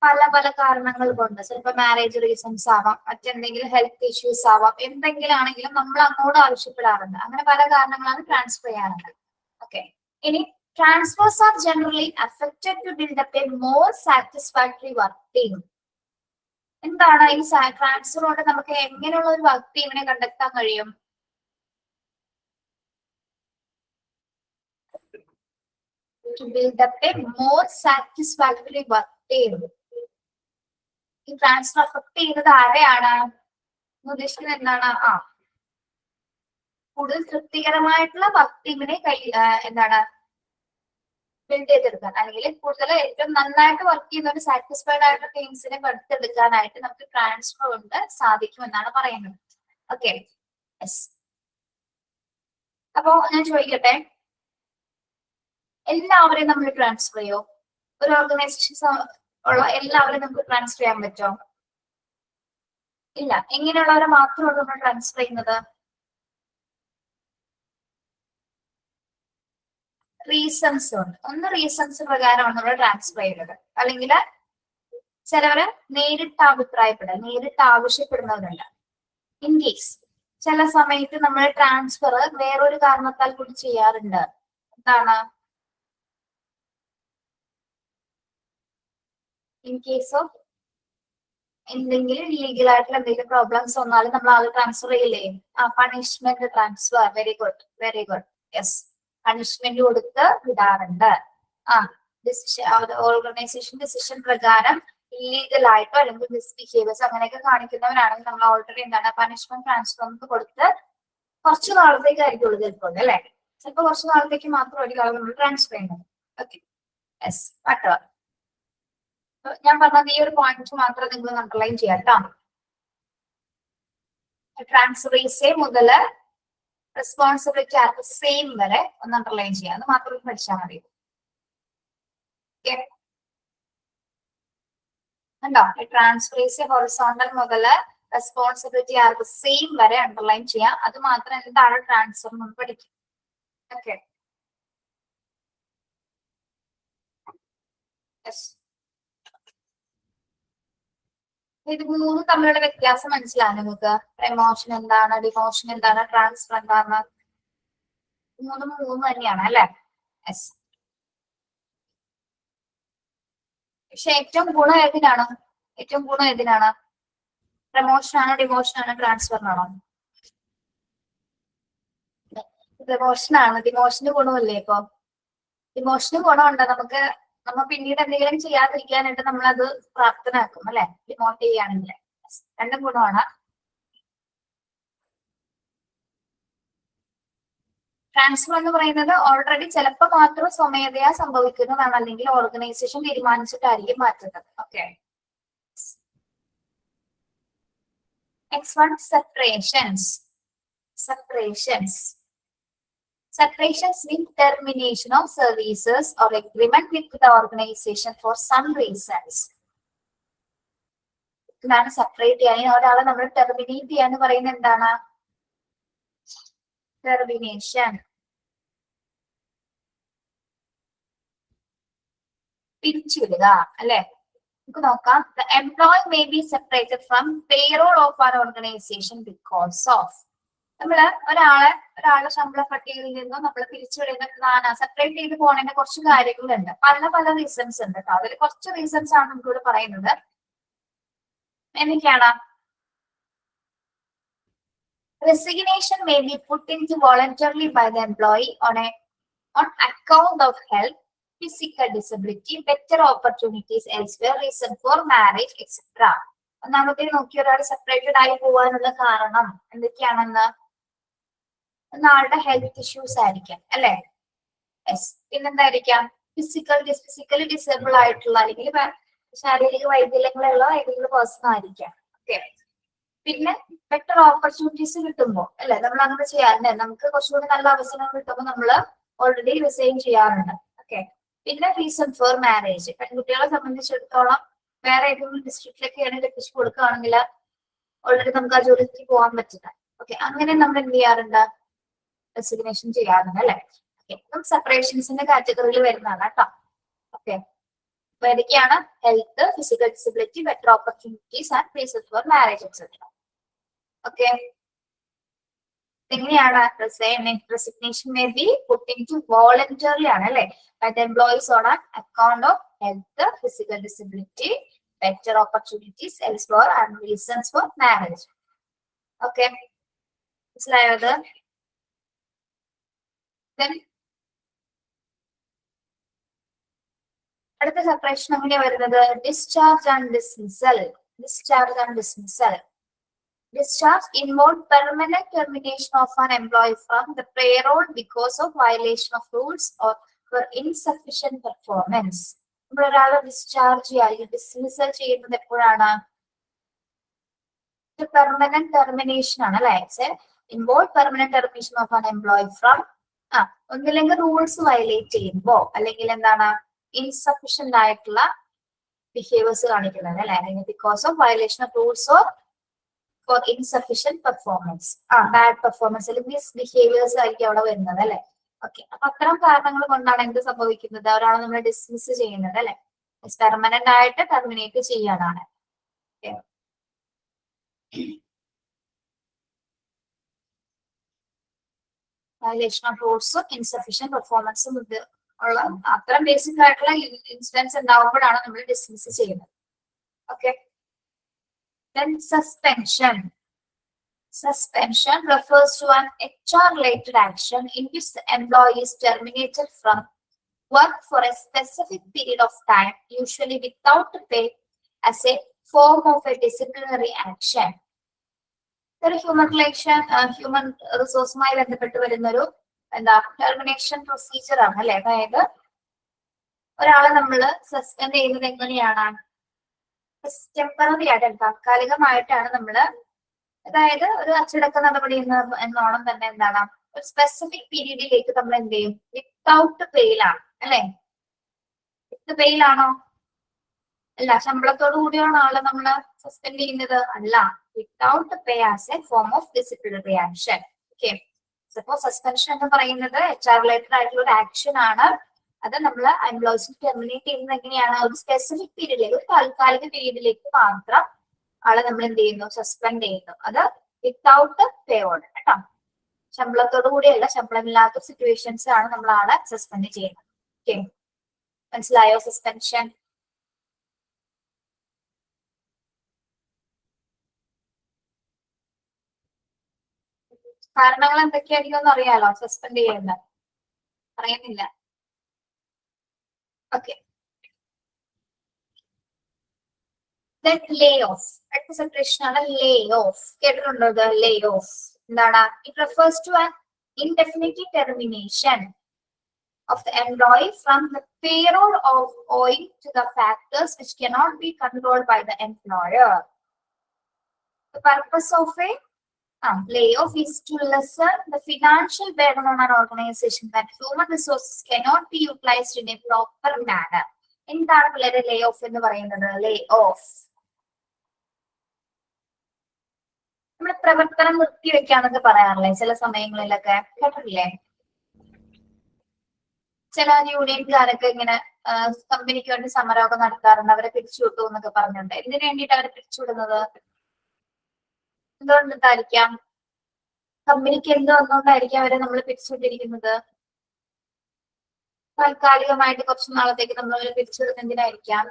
പല പല കാരണങ്ങൾ കൊണ്ട്. ചിലപ്പോൾ മാരേജ് റീസൺസ് ആവാം, മറ്റെന്തെങ്കിലും ഹെൽത്ത് ഇഷ്യൂസ് ആവാം, എന്തെങ്കിലും ആണെങ്കിലും നമ്മൾ അങ്ങോട്ട് ആവശ്യപ്പെടാറുണ്ട്. അങ്ങനെ പല കാരണങ്ങളാണ് ട്രാൻസ്ഫർ ചെയ്യാറുണ്ട്. ഓക്കെ, ഇനി transfers are generally affected to build up a more satisfactory work team. എന്താണ് ഈ ട്രാൻസ്ഫർ കൊണ്ട് നമുക്ക് എങ്ങനെയുള്ള ഒരു വർക്ക് ടീമിനെ കണ്ടെത്താൻ കഴിയും? To build up a more satisfactory work team. ഈ ട്രാൻസ്ഫർ അഫക്ട് ചെയ്യുന്നത് ആരെയാണ് ഉദ്ദേശിക്കുന്നത്? എന്താണ്? കൂടുതൽ തൃപ്തികരമായിട്ടുള്ള വർക്ക് ടീമിനെ എന്താണ് ബിൽഡ് ചെയ്തെടുക്കാൻ, അല്ലെങ്കിൽ കൂടുതൽ ഏറ്റവും നന്നായിട്ട് വർക്ക് ചെയ്യുന്ന ഒരു സാറ്റിസ്ഫൈഡ് ആയിട്ടുള്ള ടീംസിനെ എടുത്തെടുക്കാനായിട്ട് നമുക്ക് ട്രാൻസ്ഫർ കൊണ്ട് സാധിക്കുമെന്നാണ് പറയുന്നത്. Okay, yes. അപ്പോ ഞാൻ ചോദിക്കട്ടെ, എല്ലാവരെയും നമ്മൾ ട്രാൻസ്ഫർ ചെയ്യോ? ഒരു ഓർഗനൈസേഷൻ ഉള്ള എല്ലാവരും നമുക്ക് ട്രാൻസ്ഫർ ചെയ്യാൻ പറ്റുമോ? ഇല്ല. എങ്ങനെയുള്ളവരെ മാത്രമാണ് നമ്മൾ ട്രാൻസ്ഫർ ചെയ്യുന്നത്? റീസൺസ് ഉണ്ട്. ഒന്ന് റീസൺസ് പ്രകാരമാണ് നമ്മൾ ട്രാൻസ്ഫർ ചെയ്യുന്നത്. അല്ലെങ്കിൽ ചിലവര് നേരിട്ട് നേരിട്ട് ആവശ്യപ്പെടുന്നവരുണ്ട്. ഇൻ കേസ് ചില സമയത്ത് നമ്മൾ ട്രാൻസ്ഫർ വേറൊരു കാരണത്താൽ കൂടി ചെയ്യാറുണ്ട്. എന്താണ്? ഇൻ കേസ് ഓഫ് എന്തെങ്കിലും ലീഗൽ ആയിട്ടുള്ള എന്തെങ്കിലും പ്രോബ്ലംസ് വന്നാലും നമ്മൾ ആൾ ട്രാൻസ്ഫർ ചെയ്യില്ലേ? Punishment transfer. Very good, very good. Yes, punishment കൊടുത്ത് വിടാറുണ്ട്. ഓർഗനൈസേഷൻ ഡിസിഷൻ പ്രകാരം ഇല്ലീഗൽ ആയിട്ടോ അല്ലെങ്കിൽ മിസ്ബിഹേവിയേഴ്സ് അങ്ങനെയൊക്കെ കാണിക്കുന്നവരാണെങ്കിൽ നമ്മൾ ഓൾറെഡി എന്താണ് പണിഷ്മെന്റ് ട്രാൻസ്ഫർ കൊടുത്ത് കുറച്ചു നാളത്തേക്ക് ചിലപ്പോൾ അല്ലെ. ചിലപ്പോൾ കുറച്ചു നാളത്തേക്ക് മാത്രമായിരിക്കും ആളുകൾ നമ്മൾ ട്രാൻസ്ഫർ ചെയ്യുന്നത്. Okay, yes. പട്ടോ ഞാൻ പറഞ്ഞത് ഈ ഒരു പോയിന്റ് മാത്രം നിങ്ങൾ അണ്ടർലൈൻ ചെയ്യാം കേട്ടോ. ട്രാൻസ്ഫറീസേ മുതല് റെസ്പോൺസിബിലിറ്റി ആർക്ക് സെയിം വരെ ഒന്ന് അണ്ടർലൈൻ ചെയ്യാം. അത് മാത്രം പഠിച്ചാൽ മതി. ഉണ്ടോ? ട്രാൻസ്ഫറീസേ ഹൊറിസോണ്ടൽ മുതല് റെസ്പോൺസിബിലിറ്റി ആർക്ക് സെയിം വരെ അണ്ടർലൈൻ ചെയ്യാം. അത് മാത്രം എന്താണ് ട്രാൻസ്ഫർ എന്ന് പഠിക്കും. Okay, yes. ഇത് മൂന്നും തമ്മിലുള്ള വ്യത്യാസം മനസ്സിലാവും നിങ്ങൾക്ക്. പ്രമോഷൻ എന്താണ്, ഡിമോഷൻ എന്താണ്, ട്രാൻസ്ഫർ എന്താണ്? മൂന്ന് തന്നെയാണ് അല്ലെ. യെസ്. പക്ഷെ ഏറ്റവും ഗുണം ഏതിനാണ്? പ്രമോഷൻ ആണോ, ഡിമോഷൻ ആണോ, ട്രാൻസ്ഫറിനാണോ? പ്രമോഷൻ ആണ്. ഡിമോഷന് ഗുണമല്ലേ? ഇപ്പൊ ഡിമോഷന് ഗുണമുണ്ട്. നമുക്ക് നമ്മ പിന്നീട് എന്തെങ്കിലും ചെയ്യാതിരിക്കാനായിട്ട് നമ്മൾ അത് പ്രാപ്തനാക്കും അല്ലെ, ഡിമോട്ട് ചെയ്യുകയാണെങ്കിൽ. രണ്ടും ഗുണമാണ്. ട്രാൻസ്ഫർ എന്ന് പറയുന്നത് ഓൾറെഡി ചിലപ്പോൾ മാത്രം സ്വമേധയാ സംഭവിക്കുന്നതാണ്, അല്ലെങ്കിൽ ഓർഗനൈസേഷൻ തീരുമാനിച്ചിട്ടായിരിക്കും മാറ്റുന്നത്. Okay, next one separations. Separations mean termination of services or agreement with the organization for some reasons. എന്താണ് സെപ്പറേറ്റ് ചെയ്യാൻ? ഒരാളെ നമ്മൾ ടെർമിനേറ്റ് ചെയ്യാന്ന് പറയുന്നത് എന്താണ്? ടെർമിനേഷൻ. പിരിച്ചുവിടുക അല്ലെ. നമുക്ക് നോക്കാം. The employee may be separated from payroll of our organization because of. നമ്മള് ഒരാളെ ശമ്പള പട്ടികയിൽ നിന്നും നമ്മൾ പിരിച്ചുവിടുന്നതാണ്. സെപ്പറേറ്റ് ചെയ്ത് പോകുന്നതിന്റെ കുറച്ച് കാര്യങ്ങളുണ്ട്. പല റീസൺസ് ഉണ്ട് കേട്ടോ. അതിൽ കുറച്ച് റീസൺസ് ആണ് നമുക്കിവിടെ പറയുന്നത്. എന്തൊക്കെയാണ്? Resignation may be put into voluntarily by the employee on account of health, physical disability, better opportunities elsewhere, reason for marriage, etc. ഒന്നാമത്തെ നോക്കി, ഒരാൾ സെപ്പറേറ്റഡ് ആയി പോകാനുള്ള കാരണം എന്തൊക്കെയാണെന്ന്? ആളുടെ ഹെൽത്ത് ഇഷ്യൂസ് ആയിരിക്കാം അല്ലെ. യെസ്. പിന്നെന്തായിരിക്കാം? ഫിസിക്കലി ഡിസേബിൾ ആയിട്ടുള്ള അല്ലെങ്കിൽ ശാരീരിക വൈകല്യങ്ങളുള്ള ഏതെങ്കിലും പേഴ്സൺ ആയിരിക്കാം. ഓക്കെ. പിന്നെ ബെറ്റർ ഓപ്പർച്യൂണിറ്റീസ് കിട്ടുമ്പോൾ അല്ലെ, നമ്മൾ അങ്ങനെ ചെയ്യാറുണ്ട്. നമുക്ക് കുറച്ചുകൂടി നല്ല അവസരങ്ങൾ കിട്ടുമ്പോൾ നമ്മൾ ഓൾറെഡി റിസൈൻ ചെയ്യാറുണ്ട്. ഓക്കെ. പിന്നെ റീസൺ ഫോർ മാരേജ്. പെൺകുട്ടികളെ സംബന്ധിച്ചിടത്തോളം വേറെ ഏതെങ്കിലും ഡിസ്ട്രിക്റ്റിലൊക്കെയാണ് കെട്ടിച്ചു കൊടുക്കുകയാണെങ്കിൽ ഓൾറെഡി നമുക്ക് ആ ജോലിക്ക് പോകാൻ പറ്റില്ല. ഓക്കെ, അങ്ങനെ നമ്മൾ എന്ത് ചെയ്യാറുണ്ട്? റെസിഗ്നേഷൻ ചെയ്യാറുണ്ട് അല്ലെ. ഓക്കെ, സെപ്പറേഷൻസിന്റെ കാറ്റഗറിയിൽ വരുന്നതാണ് കേട്ടോ. ഓക്കെ, അപ്പൊ ഏതൊക്കെയാണ്? Health, physical disability, better opportunities and reason for marriage etcetera. Okay, എങ്ങനെയാണ് resignation may be put into voluntary ആണ് അല്ലെ, by the employees on account of health, physical disability, better opportunities elsewhere and reasons for marriage. Okay, മനസ്സിലായോ? Then അടുത്ത separation എങ്ങനെയാ വരുന്നത്? Discharge and dismissal. Discharge involves permanent termination of an employee from the payroll because of violation of rules or for insufficient performance. നമ്മൾ ഒരാളെ discharge ചെയ്യുക, dismissal ചെയ്യുന്നത് എപ്പോഴാണ്? Permanent termination ആണ് അല്ലെ. Involve permanent termination of an employee from ഒന്നില്ലെങ്കിൽ rules violate ചെയ്യുമ്പോ, അല്ലെങ്കിൽ എന്താണ് ഇൻസഫിഷ്യന്റ് ആയിട്ടുള്ള ബിഹേവിയേഴ്സ് കാണിക്കുന്നത് അല്ലെ, അല്ലെങ്കിൽ because of violation of rules or for insufficient performance, bad performance അല്ലെങ്കിൽ മിസ്ബിഹേവിയേഴ്സ് ആയിരിക്കും അവിടെ വരുന്നത് അല്ലെ. ഓക്കെ, അപ്പൊ അത്തരം കാരണങ്ങൾ കൊണ്ടാണ് എന്ത് സംഭവിക്കുന്നത്? ഒരാളെ നമ്മൾ ഡിസ്മിസ് ചെയ്യുന്നത് അല്ലെ, പെർമനന്റ് ആയിട്ട് ടെർമിനേറ്റ് ചെയ്യാനാണ്. വയലേഷൻ ഓഫ് റൂൾസും ഇൻസഫിഷ്യന്റ് പെർഫോമൻസും ഇത് ഉള്ള അത്തരം ബേസിക് ആയിട്ടുള്ള ഇൻസിഡൻസ് ഉണ്ടാവുമ്പോഴാണ് നമ്മൾ ഡിസ്മിസ് ചെയ്യുന്നത്. Okay, then suspension refers to an HR related action in which the employee is terminated from work for a specific period of time, usually without pay, as a form of a disciplinary action. ഒരു human റിസോഴ്സുമായി ബന്ധപ്പെട്ട് വരുന്നൊരു termination procedure ആണ് അല്ലെ. അതായത് ഒരാളെ നമ്മൾ suspend ചെയ്യുന്നത് എങ്ങനെയാണ്? ടെമ്പററി ആയിട്ട്, താൽക്കാലികമായിട്ടാണ് നമ്മള്, അതായത് ഒരു അച്ചടക്ക നടപടി എന്നോണം തന്നെ എന്താണ്, ഒരു സ്പെസിഫിക് പീരീഡിലേക്ക് നമ്മൾ എന്ത് ചെയ്യും? വിത്തൗട്ട് പെയിലാണ് അല്ലെ. വിത്ത് പെയിലാണോ? അല്ല. ശമ്പളത്തോടു കൂടിയാണോ ആളെ നമ്മള് സസ്പെൻഡ് ചെയ്യുന്നത്? അല്ല, without pay as A form of disciplinary action. Okay, suppose suspension എന്ന് പറയുന്നത് HR റിലേറ്റഡ് ആയിട്ടുള്ള ഒരു ആക്ഷൻ ആണ്. അത് നമ്മൾ എംപ്ലോയീസിനെ ടെർമിനേറ്റ് ചെയ്യുന്നത് എങ്ങനെയാണ്? ഒരു സ്പെസിഫിക് പീരീഡിലേക്ക്, ഒരു താൽക്കാലിക പീരീഡിലേക്ക് മാത്രം ആളെ നമ്മൾ എന്ത് ചെയ്യുന്നു? സസ്പെൻഡ് ചെയ്യുന്നു. അത് വിത്തൗട്ട് പേയോട് കേട്ടോ. ശമ്പളത്തോടു കൂടിയല്ല, ശമ്പളമില്ലാത്ത സിറ്റുവേഷൻസ് ആണ് നമ്മൾ ആളെ സസ്പെൻഡ് ചെയ്യുന്നത്. ഓക്കെ, മനസ്സിലായോ? സസ്പെൻഷൻ. കാരണങ്ങൾ എന്തൊക്കെയായിരിക്കും എന്ന് അറിയാലോ സസ്പെൻഡ് ചെയ്യുന്നത്? പറയുന്നില്ല. Okay, Then lay off. അടുത്ത സെപ്പറേഷൻ ആണ് lay off. കേട്ടിട്ടുണ്ടോ ഇത് lay off? എന്താണ്? It refers to an indefinite termination of the employee from the payroll of owing to the factors which cannot be controlled by the employer. The purpose of a layoff is to lessen the financial burden on an organization that human resources cannot be utilized in a proper manner. എന്താണ് പിള്ളേരെ ലേ of എന്ന് പറയുന്നത്? ലേ of നമ്മൾ പ്രവർത്തനം നിർത്തിവെക്കാന്നൊക്കെ പറയാറില്ലേ ചില സമയങ്ങളിലൊക്കെ, കേട്ടിട്ടില്ലേ? ചില യൂണിയൻകാരൊക്കെ ഇങ്ങനെ കമ്പനിക്ക് വേണ്ടി സമരമൊക്കെ നടത്താറുണ്ട്, അവരെ പിരിച്ചുവിട്ടു എന്നൊക്കെ പറഞ്ഞിട്ടുണ്ട്. എന്തിനു വേണ്ടിയിട്ട് അവരെ പിരിച്ചുവിടുന്നത്? എന്തുകൊണ്ടിട്ടായിരിക്കാം? കമ്പനിക്ക് എന്ത് വന്നുകൊണ്ടായിരിക്കും അവരെ നമ്മൾ പിരിച്ചുവിട്ടിരിക്കുന്നത്? താൽക്കാലികമായിട്ട് കുറച്ചു നാളത്തേക്ക് നമ്മൾ അവരെ പിരിച്ചുവിടുന്ന എന്തിനായിരിക്കാം?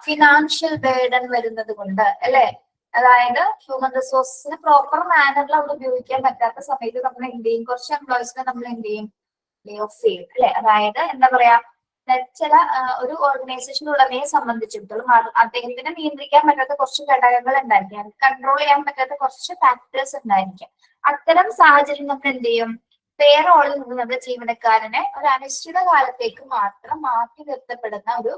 ഫിനാൻഷ്യൽ ബേർഡൻ വരുന്നത് കൊണ്ട് അല്ലെ? അതായത് ഹ്യൂമൻ റിസോഴ്സിന് പ്രോപ്പർ മാനറിൽ അവിടെ ഉപയോഗിക്കാൻ പറ്റാത്ത സമയത്ത് നമ്മൾ എന്ത് ചെയ്യും? കുറച്ച് എംപ്ലോയീസിനെ നമ്മൾ എന്ത് ചെയ്യും? ലേ ഓഫ് ചെയ്യും അല്ലെ? അതായത് എന്താ പറയാ, ചില ഒരു ഓർഗനൈസേഷൻ ഉടമയെ സംബന്ധിച്ചിടത്തോളം അദ്ദേഹത്തിന് നിയന്ത്രിക്കാൻ പറ്റാത്ത കുറച്ച് ഘടകങ്ങൾ ഉണ്ടായിരിക്കാം, കൺട്രോൾ ചെയ്യാൻ പറ്റാത്ത കുറച്ച് ഫാക്ടേഴ്സ് ഉണ്ടായിരിക്കാം. അത്തരം സാഹചര്യം നമ്മൾ എന്ത് ചെയ്യും? പേറോളിൽ നിന്ന് നമ്മുടെ ജീവനക്കാരനെ ഒരു അനിശ്ചിത കാലത്തേക്ക് മാത്രം മാറ്റി നിർത്തപ്പെടുന്ന ഒരു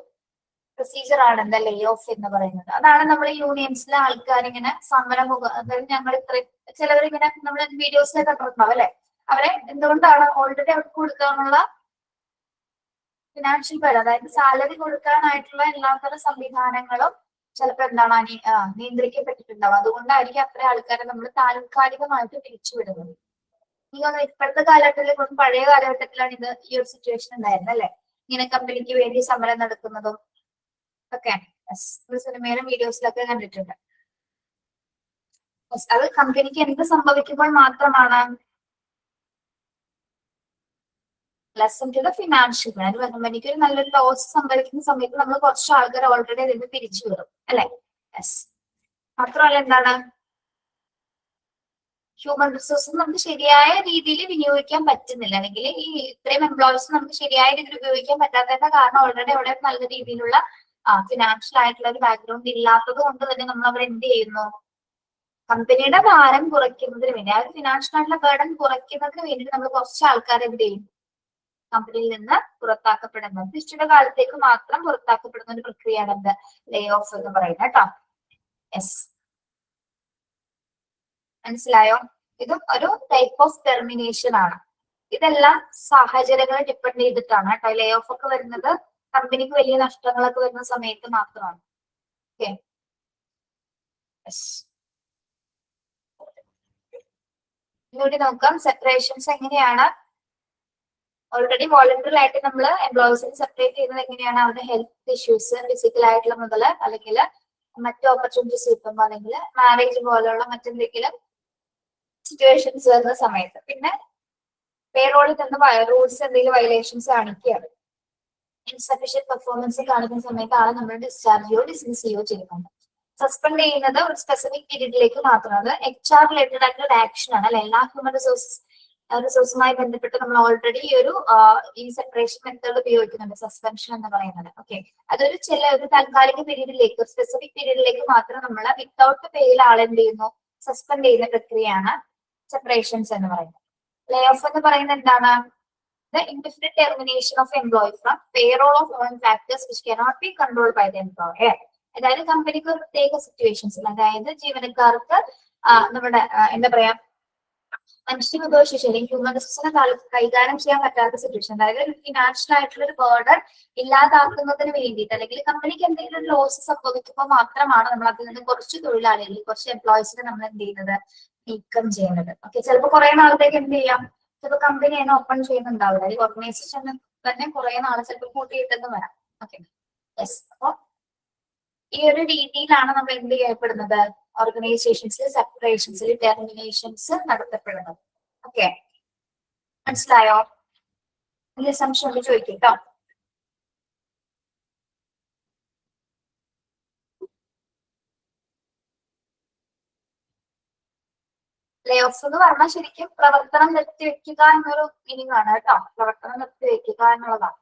പ്രൊസീജിയർ ആണ് എന്താ ലേ ഓഫ് എന്ന് പറയുന്നത്. അതാണ് നമ്മൾ യൂണിയൻസിലെ ആൾക്കാരിങ്ങനെ സമരം അതായത് ഞങ്ങൾ ഇത്രയും ചിലവരിങ്ങനെ നമ്മൾ വീഡിയോസിലൊക്കെ കണ്ടിട്ടുണ്ടാവും അല്ലെ? അവരെ എന്തുകൊണ്ടാണ് ഓൾറെഡി അവർക്ക് കൊടുക്കാനുള്ള ഫിനാൻഷ്യൽ ബേർഡൻ, അതായത് സാലറി കൊടുക്കാനായിട്ടുള്ള എല്ലാത്തരം സംവിധാനങ്ങളും ചിലപ്പോൾ എന്താണ് നിയന്ത്രിക്കപ്പെട്ടിട്ടുണ്ടാവും. അതുകൊണ്ടായിരിക്കും അത്ര ആൾക്കാരെ നമ്മൾ താൽക്കാലികമായിട്ട് പിരിച്ചുവിടുന്നത്. എനിക്ക് ഇപ്പോഴത്തെ കാലഘട്ടത്തിൽ കുറച്ച് പഴയ കാലഘട്ടത്തിലാണ് ഈ ഒരു സിറ്റുവേഷൻ ഉണ്ടായിരുന്നത് അല്ലെ? ഇങ്ങനെ കമ്പനിക്ക് വേണ്ടി സമരം നടക്കുന്നതും ഒക്കെ സിനിമയിലും വീഡിയോസിലൊക്കെ കണ്ടിട്ടുണ്ട്. അത് കമ്പനിക്ക് എന്ത് സംഭവിക്കുമ്പോൾ മാത്രമാണ്? ലെസൺ ടു ദ ഫിനാൻഷ്യൽ, കമ്പനിക്ക് ഒരു നല്ലൊരു ലോസ് സംഭവിക്കുന്ന സമയത്ത് നമ്മൾ കുറച്ച് ആൾക്കാർ ഓൾറെഡി അതിന് പിരിച്ചു വിടും അല്ലെ? യെസ്. മാത്രമല്ല എന്താണ്, ഹ്യൂമൻ റിസോഴ്സ് നമുക്ക് ശരിയായ രീതിയിൽ വിനിയോഗിക്കാൻ പറ്റുന്നില്ല, അല്ലെങ്കിൽ ഈ ഇത്രയും എംപ്ലോയീസ് നമുക്ക് ശരിയായ രീതിയിൽ ഉപയോഗിക്കാൻ പറ്റാത്തതിന്റെ കാരണം ഓൾറെഡി അവിടെ നല്ല രീതിയിലുള്ള ഫിനാൻഷ്യൽ ആയിട്ടുള്ള ഒരു ബാക്ക്ഗ്രൗണ്ട് ഇല്ലാത്തത് കൊണ്ട് തന്നെ നമ്മൾ അവിടെ എന്ത് ചെയ്യുന്നു? കമ്പനിയുടെ ഭാരം കുറയ്ക്കുന്നതിന് വേണ്ടി, ആ ഒരു ഫിനാൻഷ്യൽ ആയിട്ടുള്ള ബേർഡൻ കുറയ്ക്കുന്നതിന് വേണ്ടിയിട്ട് നമ്മൾ കുറച്ച് ആൾക്കാരെ എന്ത് ചെയ്യും? കമ്പനിയിൽ നിന്ന് പുറത്താക്കപ്പെടുന്നത്, നിശ്ചിത കാലത്തേക്ക് മാത്രം പുറത്താക്കപ്പെടുന്ന ഒരു പ്രക്രിയയാണ് എന്ത്? ലേ ഓഫ് എന്ന് പറയുന്നത് കേട്ടോ. യെസ്, മനസ്സിലായോ? ഇതും ഒരു ടൈപ്പ് ഓഫ് ടെർമിനേഷൻ ആണ്. ഇതെല്ലാം സാഹചര്യങ്ങളെ ഡിപ്പെൻഡ് ചെയ്തിട്ടാണ് കേട്ടോ. ലേ ഓഫ് ഒക്കെ വരുന്നത് കമ്പനിക്ക് വലിയ നഷ്ടങ്ങളൊക്കെ വരുന്ന സമയത്ത് മാത്രമാണ്. ഓക്കെ, ഇങ്ങോട്ട് നോക്കാം സെപ്പറേഷൻസ് എങ്ങനെയാണ്. ഓൾറെഡി വോളണ്ടറി ആയിട്ട് നമ്മൾ എംപ്ലോയീസിനെ സെപ്പറേറ്റ് ചെയ്യുന്നത് എങ്ങനെയാണ്? അവരുടെ ഹെൽത്ത് ഇഷ്യൂസ് ഫിസിക്കൽ ആയിട്ടുള്ള മുതൽ അല്ലെങ്കിൽ മറ്റു ഓപ്പർച്യൂണിറ്റീസ് കിട്ടുമ്പോൾ, അല്ലെങ്കിൽ മാരേജ് പോലുള്ള മറ്റെന്തെങ്കിലും സിറ്റുവേഷൻസ് വരുന്ന സമയത്ത്, പിന്നെ പേറോളിൽ തന്നെ റൂൾസ് എന്തെങ്കിലും വയലേഷൻസ് കാണിക്കുകയാണ്, ഇൻസഫിഷ്യന്റ് പെർഫോമൻസ് കാണിക്കുന്ന സമയത്ത് ആളെ നമ്മൾ ഡിസ്ചാർജ് ചെയ്യോ ഡിസ്മിസ് ചെയ്യോ ചെയ്യുന്നുണ്ട്. സസ്പെൻഡ് ചെയ്യുന്നത് ഒരു സ്പെസിഫിക് പീരീഡിലേക്ക് മാത്രമാണ്. HR റിലേറ്റഡ് ആയിട്ടുള്ള ആക്ഷൻ ആണ് അല്ലെ? എല്ലാ ഹ്യൂമൻ റിസോഴ്സുമായി ബന്ധപ്പെട്ട് നമ്മൾ ഓൾറെഡി ഈ സെപ്പറേഷൻ മെത്തേഡ് ഉപയോഗിക്കുന്നുണ്ട്, സസ്പെൻഷൻ എന്ന് പറയുന്നത്. ഓക്കെ, അതൊരു ഒരു താൽക്കാലിക പീരീഡിലേക്ക്, ഒരു സ്പെസിഫിക് പീരീഡിലേക്ക് മാത്രം നമ്മൾ വിത്തൗട്ട് പേയിൽ ആളെന്ത് ചെയ്യുന്നു? സസ്പെൻഡ് ചെയ്യുന്ന പ്രക്രിയയാണ് സെപ്പറേഷൻസ് എന്ന് പറയുന്നത്. ലേ ഓഫ് എന്ന് പറയുന്നത് എന്താണ്? The indefinite termination of employee from payroll of all factors which cannot be controlled by the employer. അതായത് കമ്പനിക്ക് ഒരു പ്രത്യേക സിറ്റുവേഷൻസിൽ, അതായത് ജീവനക്കാർക്ക് നമ്മുടെ എന്താ പറയാ മനുഷ്യവിഭവശേഷി അല്ലെങ്കിൽ ഹ്യൂമൻ റിസോഴ്സിനെ കൈകാര്യം ചെയ്യാൻ പറ്റാത്ത സിറ്റുവേഷൻ, അതായത് ഒരു ഫിനാൻഷ്യൽ ആയിട്ടുള്ള ഒരു ബേർഡൻ ഇല്ലാതാക്കുന്നതിന് വേണ്ടിയിട്ട്, അല്ലെങ്കിൽ കമ്പനിക്ക് എന്തെങ്കിലും ഒരു ലോസ് സംഭവിക്കുമ്പോൾ മാത്രമാണ് നമ്മൾ അതിൽ നിന്ന് കുറച്ച് തൊഴിലാളികൾ, കുറച്ച് എംപ്ലോയീസിനെ നമ്മൾ എന്ത് ചെയ്യുന്നത്? നീക്കം ചെയ്യുന്നത്. ഓക്കെ, ചിലപ്പോൾ കുറെ നാളത്തേക്ക് എന്ത് ചെയ്യാം? ചിലപ്പോൾ കമ്പനി തന്നെ ഓപ്പൺ ചെയ്യുന്നുണ്ടാവില്ല, അല്ലെങ്കിൽ ഓർഗനൈസേഷൻ തന്നെ കുറെ നാളെ ചിലപ്പോൾ കൂട്ടിയിട്ടെന്ന് വരാം. Okay, yes. അപ്പൊ ഈ ഒരു രീതിയിലാണ് നമ്മൾ എന്ത് ചെയ്യപ്പെടുന്നത്? ഓർഗനൈസേഷൻസിൽ സെപ്പറേഷൻസിൽ ടെർമിനേഷൻസ് നടത്തപ്പെടുന്നത്. ഓക്കെ, മനസ്സിലായോ? വലിയ സംശയം ചോദിക്കും കേട്ടോ. ലേ ഓഫ് എന്ന് പറഞ്ഞാൽ ശരിക്കും പ്രവർത്തനം നിർത്തിവെക്കുക എന്നൊരു മീനിങ് ആണ് കേട്ടോ. പ്രവർത്തനം നിർത്തിവെക്കുക എന്നുള്ളതാണ്.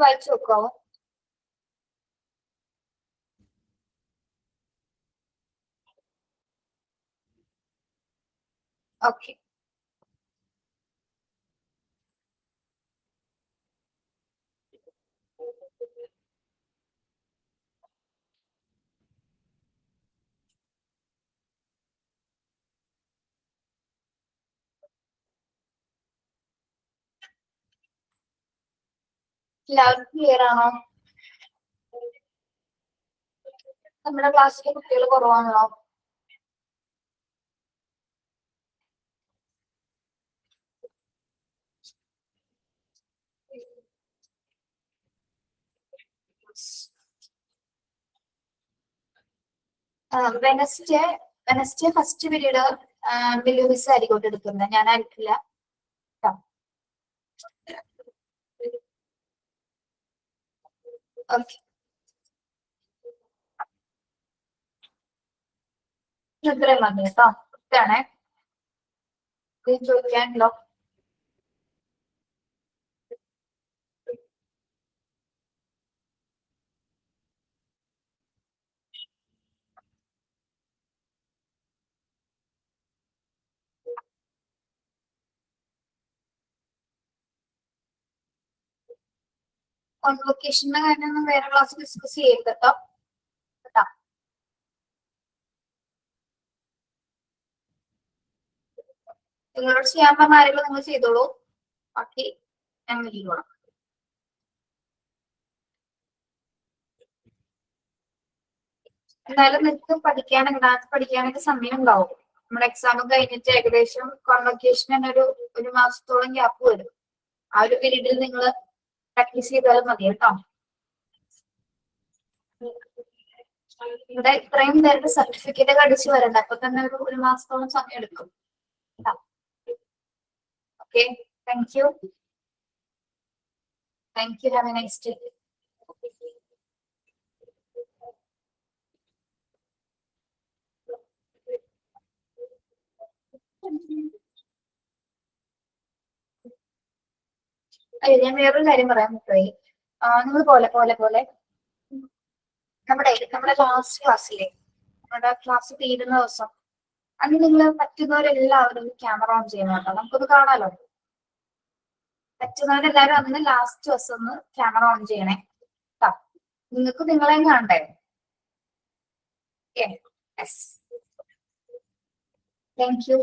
വായിച്ചു നോക്കാവോ? ഓക്കെ. എല്ലാവർക്കും ക്ലിയർ ആണോ? നമ്മുടെ ക്ലാസ്സിലെ കുട്ടികൾ കുറവാണല്ലോ. വെനസ്ഡേ ഫസ്റ്റ് പീരീഡ് ബിലു മിസ് ആയിരിക്കും എടുക്കുന്നത്, ഞാനായിരിക്കില്ല. ഓക്കെ. ഇത്രയും മതി കേട്ടോ. ഇതാണേ ചോദിക്കാനുണ്ടോ? കോൺവൊക്കേഷന്റെ കാര്യമൊന്നും വേറെ ക്ലാസ് ഡിസ്കസ് ചെയ്യരുത് കേട്ടോ. നിങ്ങളോട് ചെയ്യാൻ പറഞ്ഞ കാര്യങ്ങൾ നിങ്ങൾ ചെയ്തോളൂ, ബാക്കി ഞാൻ ചെയ്തോളാം. എന്തായാലും നിങ്ങൾക്ക് പഠിക്കാനൊക്കെ സമയം ഉണ്ടാവും. നമ്മുടെ എക്സാം കഴിഞ്ഞിട്ട് ഏകദേശം കോൺവൊക്കേഷൻ തന്നെ ഒരു മാസത്തോളം ഗ്യാപ്പ് വരും. ആ ഒരു പീരീഡിൽ നിങ്ങൾ പ്രാക്ടീസ് ചെയ്താലും മതി കേട്ടോ. ഇവിടെ ഇത്രയും പേരുടെ സർട്ടിഫിക്കറ്റ് ഒക്കെ അടിച്ചു വരണ്ട, അപ്പൊ തന്നെ ഒരു മാസത്തോളം സമയം എടുക്കും. Okay, thank you. Thank you. Have A nice day. അയ്യോ, ഞാൻ വേറൊരു കാര്യം പറയാൻ പറ്റുമായി. നിങ്ങൾ പോലെ നമ്മുടെ ലാസ്റ്റ് ക്ലാസ്സിലെ നമ്മുടെ ക്ലാസ് തീരുന്ന ദിവസം അന്ന് നിങ്ങൾ പറ്റുന്നവരെല്ലാവരും ക്യാമറ ഓൺ ചെയ്യണം കേട്ടോ, നമുക്കൊന്ന് കാണാലോ. പറ്റുന്നവരെല്ലാവരും അന്ന് ലാസ്റ്റ് ദിവസം ഒന്ന് ക്യാമറ ഓൺ ചെയ്യണേ കേട്ടോ. നിങ്ങൾക്ക് നിങ്ങളെയും കാണണ്ടേ? യെസ്. Thank you.